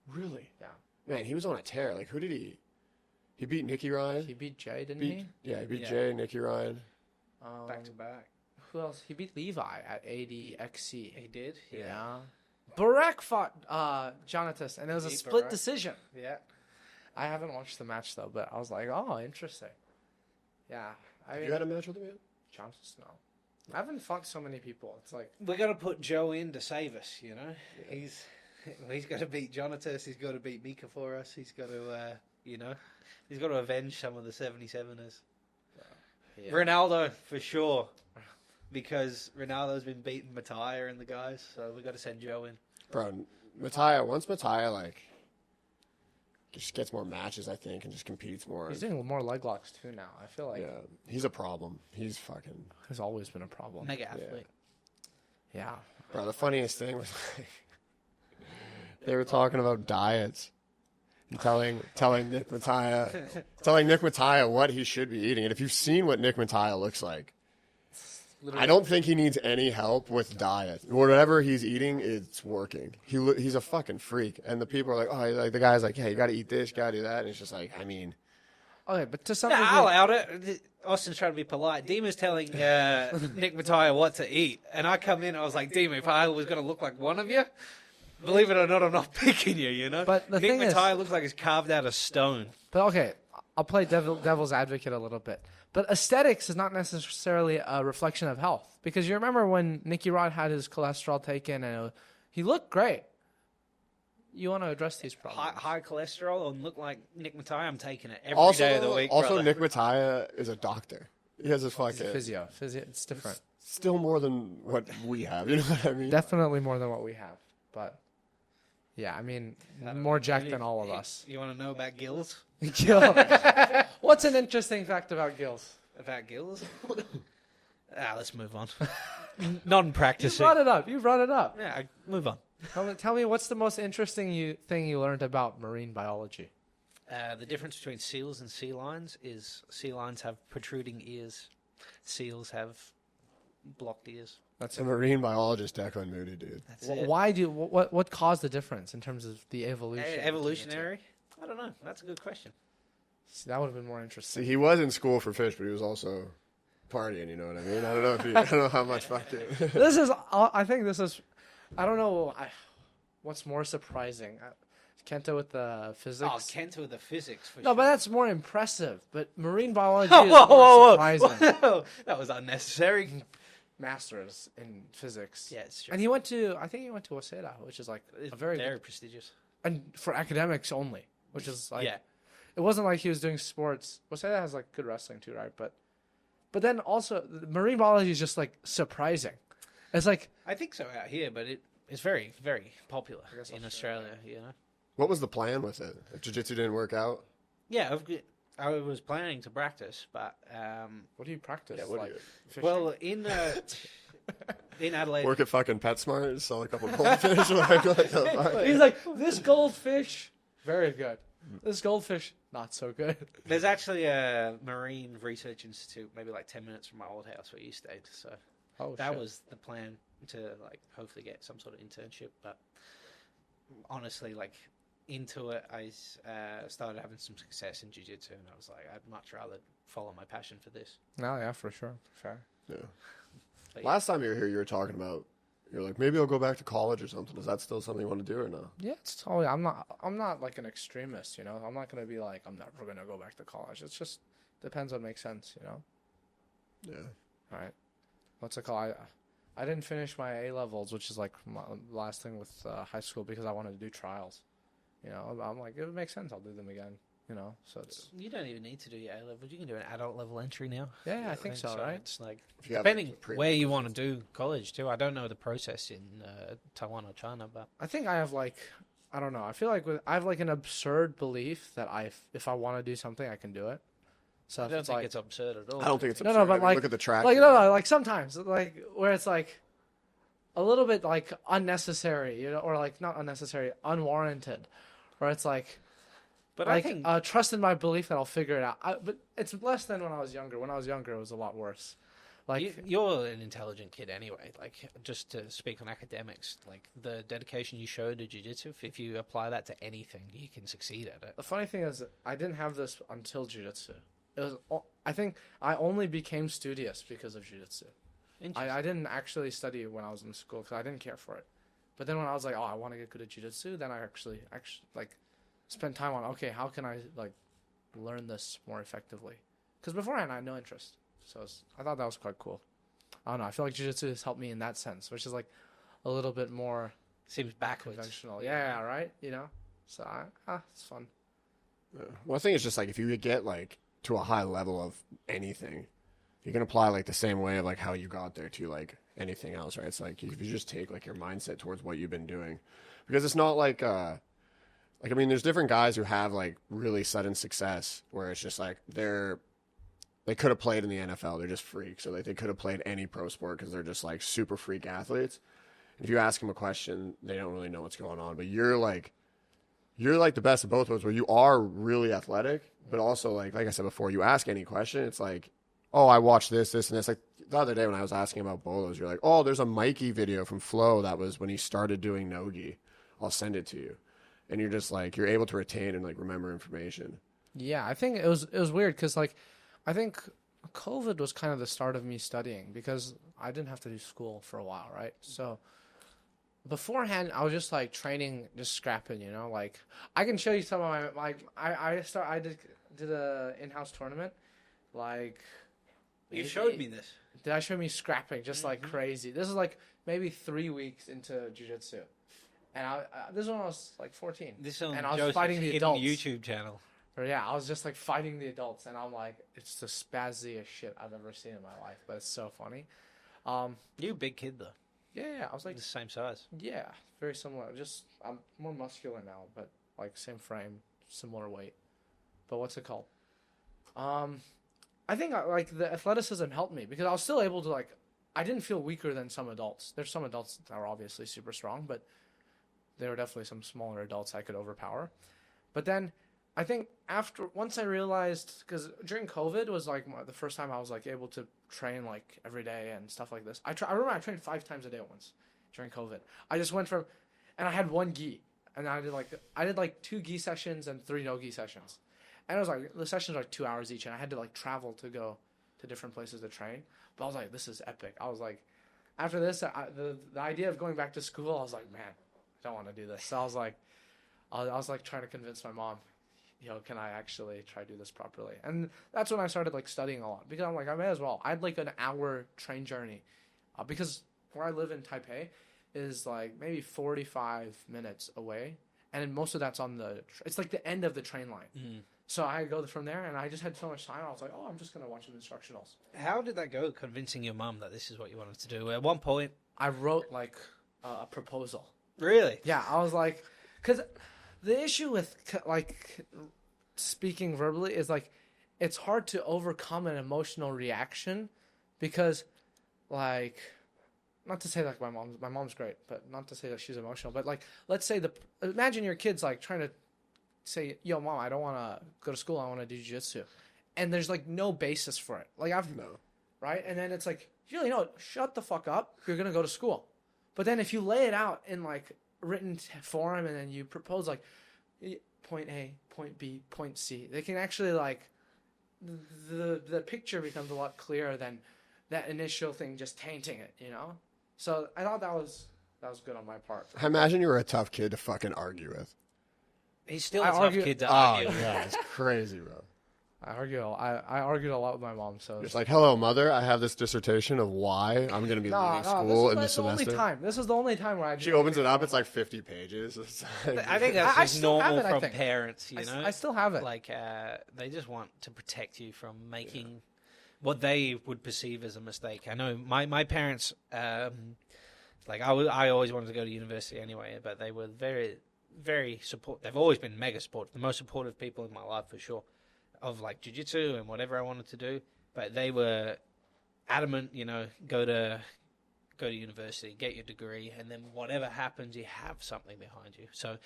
Really? Yeah. Man, he was on a tear. Like, who did he? He beat Nicky Ryan. He beat Jay, didn't He beat Yeah. Jay, Nicky Ryan. he? Back to back. Who else? He beat Levi at ADXC. He did. Yeah. Barek fought Jonatas, and it was a Beat split Barek. decision. Yeah. I haven't watched the match, though, but I was like, oh, interesting. Yeah. I mean, You had a match with him yet? Jonatas, no. I haven't fought so many people. It's like, We're gonna put Joe in to save us. You know, he's got to beat Jonatas. He's got to beat Mika for us. He's got to, he's got to avenge some of the 77ers. yeah. Ronaldo for sure, because Ronaldo's been beating Mattia and the guys. So we got to send Joe in. Bro, once Mattia, just gets more matches, I think, and just competes more. He's doing more leg locks, too, now. I feel like Yeah, he's a problem. He's fucking... he's always been a problem. Mega athlete. Yeah. Bro, the funniest thing was, they were talking about diets. And telling Nick Mattia what he should be eating. And if you've seen what Nick Mattia looks like, I don't think he needs any help with diet. Whatever he's eating, it's working. He's a fucking freak. And the people are like, oh, like the guy's like, hey, you got to eat this, you got to do that. And it's just like, I mean, Okay, but to some Nah, degree, I allowed it. Austin's trying to be polite. Dima's telling Nick Mattia what to eat. And I come in, I was like, Dima, if I was going to look like one of you, believe it or not, I'm not picking you, you know? But the Nick thing is- Mattia looks like he's carved out of stone. but okay, I'll play devil's advocate a little bit. But aesthetics is not necessarily a reflection of health. Because you remember when Nicky Rod had his cholesterol taken and he looked great. You want to address these problems. High cholesterol and look like Nick Mattia, I'm taking it every day of the week. Also, brother. Nick Mattia is a doctor. He has his It's fucking... physio. It's different. Still more than what we have. You know what I mean? Definitely more than what we have. But, yeah, I mean, more jacked than all of us. You want to know about gills? Gil. What's an interesting fact about gills? About gills? Let's move on. You Non-practicing. brought it up. You brought it up. Yeah, move on. Tell me what's the most interesting thing you learned about marine biology? The difference between seals and sea lions is sea lions have protruding ears. Seals have blocked ears. That's a marine biologist, Declan Moody, dude. That's it. Why what caused the difference in terms of the evolution? Evolutionary? I don't know. That's a good question. See, that would have been more interesting. See, he was in school for fish, but he was also partying. You know what I mean? I don't know how much fucking. This is. I think this is. I don't know. What's more surprising? Kenta with the physics. Oh, Kenta with the physics. For No, sure. but that's more impressive. But marine biology Whoa, is whoa, more whoa, surprising. whoa. That was unnecessary. Masters in physics. Yeah, it's true. And he went to, I think he went to Waseda, which is like It's a very good, prestigious. and for academics only, which is like, Yeah. it wasn't like he was doing sports. Waseda has like good wrestling too, right? But then also the marine biology is just like surprising. It's like, I think so out here, but it's very, very popular guess in Australia. Australia, you know? What was the plan with it? If jiu-jitsu didn't work out? Yeah, I was planning to practice, but what do you practice? Yeah, what do like, you- fishing? well, in Adelaide, Work at fucking PetSmart, sell a couple goldfish. Like, what the fuck? He's like, this goldfish, very good. This goldfish, not so good. there's actually a marine research institute, maybe like 10 minutes from my old house where you stayed. So Oh, that shit. was the plan to like hopefully get some sort of internship. But honestly, like into it, I started having some success in jiu-jitsu, and I was like, I'd much rather follow my passion for this. No, yeah, for sure. Fair. Yeah. But yeah. Last time you were here, you were talking about, you're like, maybe I'll go back to college or something. Is that still something you want to do or no? Yeah, it's totally. I'm not like an extremist, you know. I'm not gonna be like, I'm never gonna go back to college. It's just depends what makes sense, you know. Yeah. All right. What's it called? I didn't finish my A levels, which is like my last thing with high school because I wanted to do trials. You know, I'm like, it makes sense. I'll do them again. You know, so it's You don't even need to do your A level. You can do an adult level entry now. yeah, I think so, right? It's like If you have depending a pre- where you want to do college too. I don't know the process in Taiwan or China, but I think I have like, I don't know. I feel like I have like an absurd belief that if I want to do something, I can do it. So I if don't it's think like, it's absurd at all. I don't think it's No, absurd. no, but I mean, like- look at the track. like no, like sometimes like where it's like a little bit like unnecessary, you know, or like not unnecessary, unwarranted, where it's like. But Like, I think trust in my belief that I'll figure it out. But it's less than when I was younger. When I was younger, it was a lot worse. Like, you're an intelligent kid anyway. Like, just to speak on academics, like the dedication you showed to jiu-jitsu, if you apply that to anything, you can succeed at it. the funny thing is, I didn't have this until jiu-jitsu. It was, I think I only became studious because of jiu-jitsu. I didn't actually study when I was in school because I didn't care for it. But then when I was like, oh, I want to get good at jiu-jitsu, then I actually like spent time on, okay, how can I like learn this more effectively? Because beforehand I had no interest. So I thought that was quite cool. I don't know. I feel like jiu-jitsu has helped me in that sense, which is like a little bit more Seems backwards. conventional. Yeah, right? You know? So it's fun. Yeah. Well, I think it's just like if you get like to a high level of anything, you can apply like the same way of like how you got there to like anything else, right? It's like if you just take like your mindset towards what you've been doing, because it's not like I mean, there's different guys who have like really sudden success where it's just like they could have played in the NFL, they're just freaks, or like they could have played any pro sport because they're just like super freak athletes. If you ask them a question, they don't really know what's going on, but you're like the best of both worlds, where you are really athletic, but also like I said before, you ask any question, it's like, oh, I watched this, and this. Like the other day when I was asking about bolos, you're like, oh, there's a Mikey video from Flo that was when he started doing nogi. I'll send it to you, and you're just like you're able to retain and like remember information. Yeah, I think it was weird because like I think COVID was kind of the start of me studying because I didn't have to do school for a while, right? So beforehand, I was just like training, just scrapping, you know. Like I can show you some of my like I did a in-house tournament, like You showed me this. Did I show me scrapping just like crazy? This is like maybe 3 weeks into jiu-jitsu. And this is when I was like 14. This on and I was Joseph's fighting the hidden adults. YouTube channel. Or yeah, I was just like fighting the adults, and I'm like, it's the spazziest shit I've ever seen in my life, but it's so funny. You a big kid though. Yeah, I was like, The same size. yeah, very similar. Just I'm more muscular now, but like same frame, similar weight. But what's it called? I think like the athleticism helped me because I was still able to like. I didn't feel weaker than some adults. There's some adults that are obviously super strong, but there were definitely some smaller adults I could overpower. But then I think once I realized, because during COVID was like the first time I was like able to train like every day and stuff like this. I remember I trained 5 times a day once during COVID. I just went from, and I had 1 gi, and I did like 2 gi sessions and 3 no gi sessions, and it was like the sessions were like 2 hours each, and I had to like travel to go to different places to train. But I was like, this is epic. I was like, after this, the idea of going back to school, I was like, man, I don't want to do this. So I was like, I was like trying to convince my mom, can I actually try to do this properly? And that's when I started like studying a lot, because I'm like, I may as well. I had like an hour train journey, because where I live in Taipei is like maybe 45 minutes away, and most of that's on it's like the end of the train line. Mm. So I go from there, and I just had so much time. I was like, I'm just gonna watch some instructionals. How did that go, convincing your mum that this is what you wanted to do? At one point, I wrote like a proposal. really? Yeah, I was like, because the issue with like speaking verbally is like it's hard to overcome an emotional reaction, because like, not to say like my mom's great, but not to say that she's emotional, but like, let's say imagine your kid's like trying to say, yo mom, I don't want to go to school, I want to do jiu-jitsu, and there's like no basis for it, like right, and then it's like, shut the fuck up, you're gonna go to school. But then if you lay it out in like written form, and then you propose like point A, point B, point C, they can actually like the picture becomes a lot clearer than that initial thing just tainting it, So I thought that was good on my part. I imagine you were a tough kid to fucking argue with. He's still a tough kid to argue. Yeah, it's crazy, bro. I argued a lot with my mom, so It's like, hello, mother. I have this dissertation of why I'm going to be leaving school in the semester. This is the only time where She opens it up. It's like 50 pages. It's like, I think that's I just still have normal it, I from think. parents, I still have it. Like, they just want to protect you from making what they would perceive as a mistake. I know my parents, like, I always wanted to go to university anyway, but they were very, very supportive. They've always been mega supportive. The most supportive people in my life, for sure, of like jiu-jitsu and whatever I wanted to do. But they were adamant, go to university, get your degree, and then whatever happens, you have something behind you. So,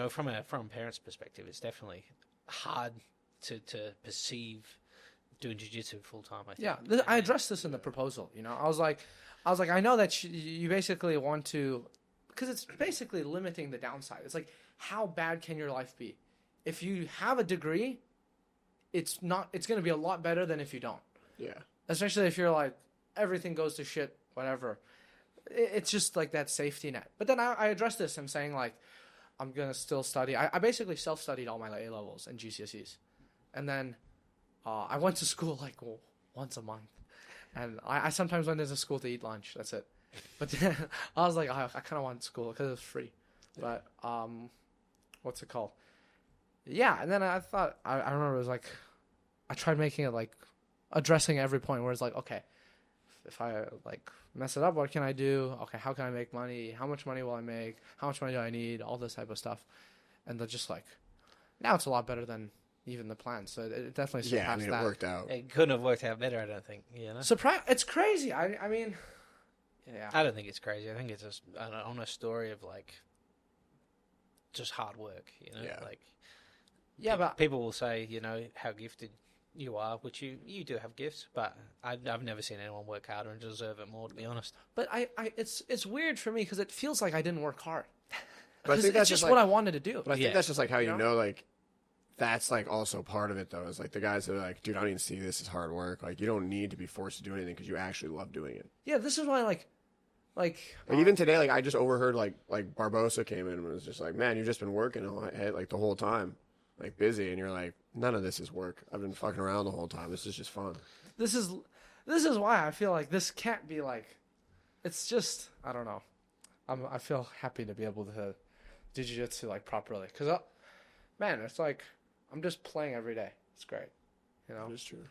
from a parent's perspective, it's definitely hard to perceive doing jiu-jitsu full time. I think. Yeah, I addressed this in the proposal. I was like, I know that you basically want to, because it's basically limiting the downside. It's like, how bad can your life be? If you have a degree, it's going to be a lot better than if you don't. Yeah. Especially if you're like, everything goes to shit, whatever. It's just like that safety net. But then I addressed this and saying like, I'm going to still study. I basically self-studied all my A-levels and GCSEs. And then I went to school like once a month. And I sometimes went into school to eat lunch. That's it. But then I was like, I kind of want school because it was free. But what's it called? Yeah, and then I thought, I remember it was like, I tried making it like, addressing every point where it's like, okay, if I like mess it up, what can I do? Okay, how can I make money? How much money will I make? How much money do I need? All this type of stuff. And they're just like, now it's a lot better than even the plan. So it definitely surpassed that. It worked out. It couldn't have worked out better, I don't think. It's crazy. I mean, yeah. I don't think it's crazy. I think it's just an honest story of like, just hard work, Yeah. like. Yeah, but people will say, how gifted you are, which you do have gifts, but I've never seen anyone work harder and deserve it more, to be honest. But it's weird for me because it feels like I didn't work hard. But I think that's it's just like, what I wanted to do. But I think that's just like how you know, like, that's like also part of it though. Is like the guys that are like, dude, I don't even see this as hard work. Like, you don't need to be forced to do anything because you actually love doing it. Yeah, this is why like even today, like I just overheard like Barbosa came in and was just like, man, you've just been working like the whole time. Like busy, and you're like, none of this is work. I've been fucking around the whole time. This is just fun. This is why I feel like this can't be like. It's just, I don't know. I feel happy to be able to do jiu-jitsu like properly, because man, it's like I'm just playing every day. It's great, It's true.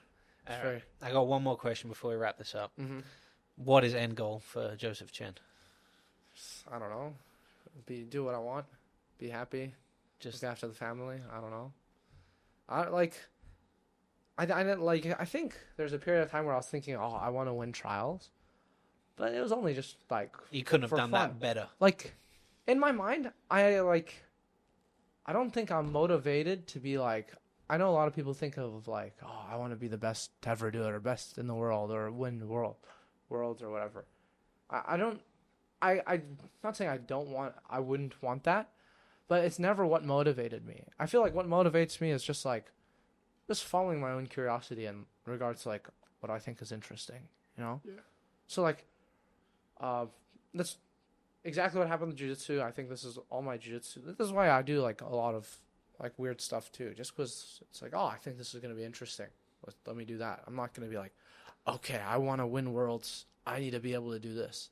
All right. I got one more question before we wrap this up. Mm-hmm. What is end goal for Jozef Chen? I don't know. Do what I want. Be happy. Just look after the family. I don't know. I think there's a period of time where I was thinking, I want to win trials, but it was only just like you couldn't have done fun. that better. Like in my mind, I don't think I'm motivated to be like. I know a lot of people think of like, I want to be the best to ever do it, or best in the world, or win worlds or whatever. I don't. I'm not saying I wouldn't want that. But it's never what motivated me. I feel like what motivates me is just like, just following my own curiosity in regards to like what I think is interesting, Yeah. So like, that's exactly what happened with jiu-jitsu. I think this is all my jiu-jitsu. This is why I do like a lot of like weird stuff too, just because it's like, oh, I think this is going to be interesting. Let me do that. I'm not going to be like, okay, I want to win worlds. I need to be able to do this.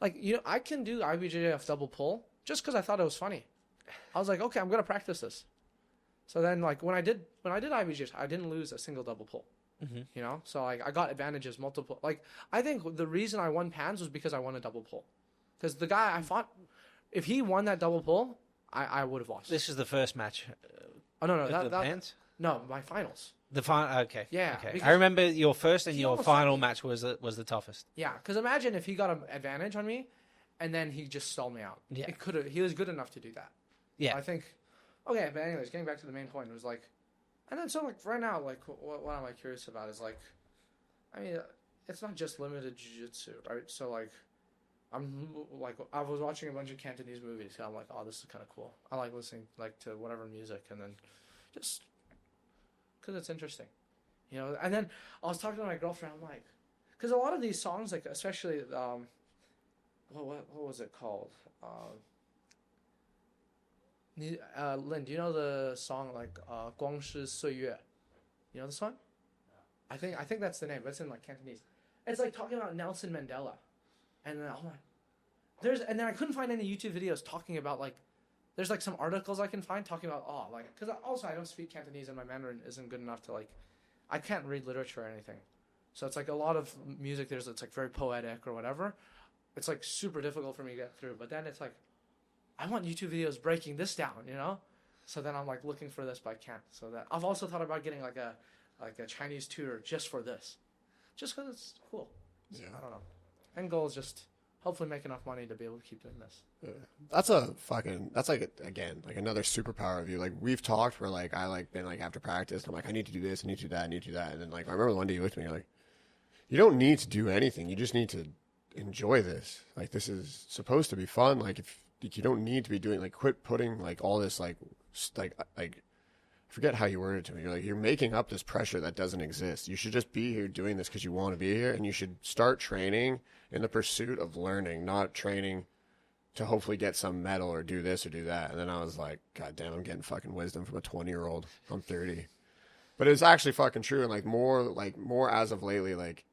Like, I can do IBJJF double pull just because I thought it was funny. I was like, okay, I'm going to practice this. So then, like, when I did IBJJF, I didn't lose a single double pull. Mm-hmm. So like I got advantages multiple. Like, I think the reason I won pans was because I won a double pull. Because the guy I fought, if he won that double pull, I would have lost. This is the first match. Oh no, The pants? no, my finals. The final. Okay. Yeah, Okay. because I remember your first and he your almost final fucked me. match was the toughest. Yeah, because imagine if he got an advantage on me, and then he just stalled me out. Yeah. It could have. He was good enough to do that. Yeah. I think. Okay, but anyways, getting back to the main point, it was like, and then so like right now, like what am I curious about is like, I mean, it's not just limited jiu-jitsu, right? So like, I was watching a bunch of Cantonese movies. And I'm like, oh, this is kind of cool. I like listening like to whatever music, and then just because it's interesting, And then I was talking to my girlfriend. I'm like, because a lot of these songs, like especially what was it called? Lynn, do you know the song like 光是岁月? You know the song? I think that's the name, but it's in like Cantonese. It's like talking about Nelson Mandela, and then I'm like, and then I couldn't find any YouTube videos talking about like, there's like some articles I can find talking about because also I don't speak Cantonese and my Mandarin isn't good enough to like, I can't read literature or anything, so it's like a lot of music it's like very poetic or whatever. It's like super difficult for me to get through, but then it's like, I want YouTube videos breaking this down, So then I'm like looking for this, but I can't. So that I've also thought about getting like a Chinese tutor just for this, just because it's cool. Yeah. I don't know. End goal is just hopefully make enough money to be able to keep doing this. Yeah. That's like again like another superpower of you. Like we've talked where like I like been like after practice, and I'm like I need to do this, I need to do that, I need to do that, and then like I remember one day you looked at me, you're like, you don't need to do anything, you just need to enjoy this. Like this is supposed to be fun. Like if you don't need to be doing like quit putting like all this like I forget how you worded it to me. You're like you're making up this pressure that doesn't exist. You should just be here doing this because you want to be here, and you should start training in the pursuit of learning, not training to hopefully get some medal or do this or do that. And then I was like, God damn, I'm getting fucking wisdom from a 20-year-old. I'm 30, but it's actually fucking true. And like more as of lately, like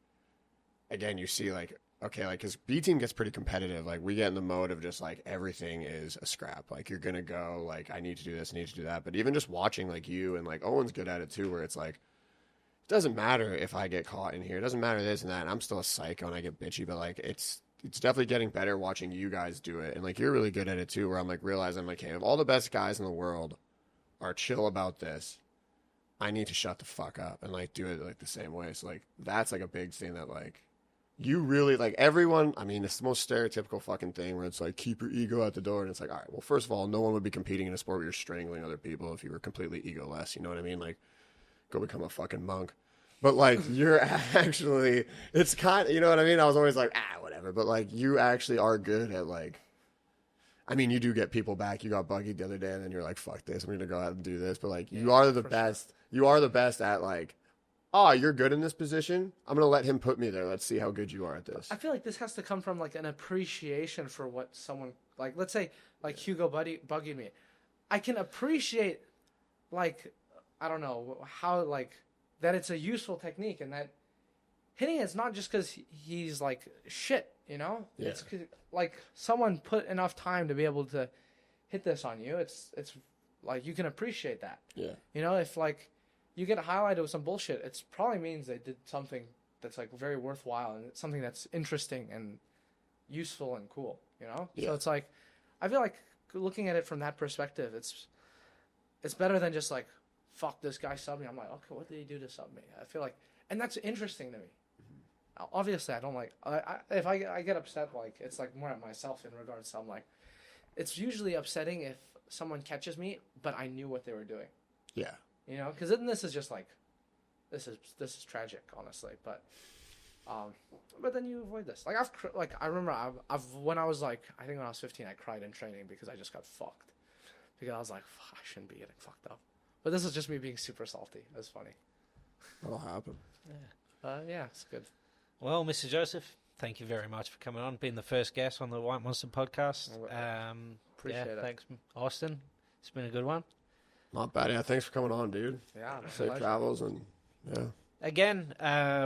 again, you see like. Okay, like, because B team gets pretty competitive. Like, we get in the mode of just, like, everything is a scrap. Like, you're going to go, like, I need to do this, I need to do that. But even just watching, like, you and, like, Owen's good at it, too, where it's, like, it doesn't matter if I get caught in here. It doesn't matter this and that. And I'm still a psycho and I get bitchy. But, like, it's definitely getting better watching you guys do it. And, like, you're really good at it, too, where I'm, like, realizing, like, hey, if all the best guys in the world are chill about this, I need to shut the fuck up and, like, do it, like, the same way. So, like, that's, like, a big thing that, like, you really, like, everyone, I mean, it's the most stereotypical fucking thing where it's like, keep your ego at the door. And it's like, all right, well, first of all, no one would be competing in a sport where you're strangling other people if you were completely egoless. You know what I mean? Like, go become a fucking monk. But, like, you're actually, it's kind of, you know what I mean? I was always like, whatever. But, like, you actually are good at, like, I mean, you do get people back. You got buggied the other day, and then you're like, fuck this. I'm going to go out and do this. But, like, you are the best. Sure. You are the best at, like, you're good in this position. I'm going to let him put me there. Let's see how good you are at this. I feel like this has to come from, like, an appreciation for what someone, like, let's say, like, Hugo bugging me. I can appreciate, like, I don't know, how, like, that it's a useful technique and that hitting it's not just because he's, like, shit, you know? Yeah. It's 'cause, like, someone put enough time to be able to hit this on you. It's like, you can appreciate that. Yeah. You know, if, like, you get highlighted with some bullshit, it probably means they did something that's, like, very worthwhile and it's something that's interesting and useful and cool, you know? Yeah. So it's like, I feel like looking at it from that perspective, it's better than just, like, fuck, this guy subbed me. I'm like, okay, what did he do to sub me? I feel like, and that's interesting to me. Mm-hmm. Obviously, I don't like, if I get upset, like, it's, like, more at myself in regards to, I'm like, it's usually upsetting if someone catches me, but I knew what they were doing. Yeah. You know, because then this is just like, this is tragic, honestly. But then you avoid this. Like I remember I've when I was like, I think when I was 15, I cried in training because I just got fucked. Because I was like, I shouldn't be getting fucked up. But this is just me being super salty. It was funny. That'll happen. Yeah, it's good. Well, Mr. Joseph, thank you very much for coming on, being the first guest on the White Monster podcast. Appreciate it. Thanks, Austin. It's been a good one. Not bad. Yeah, thanks for coming on, dude. Yeah, Safe pleasure. travels and yeah. Again,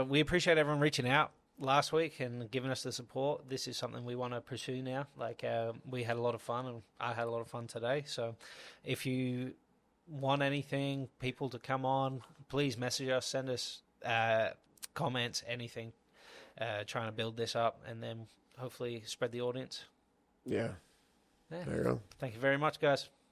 we appreciate everyone reaching out last week and giving us the support. This is something we want to pursue now. Like, we had a lot of fun, and I had a lot of fun today. So if you want anything, people to come on, please message us, send us comments, anything, trying to build this up, and then hopefully spread the audience. Yeah. Yeah. There you go. Thank you very much, guys.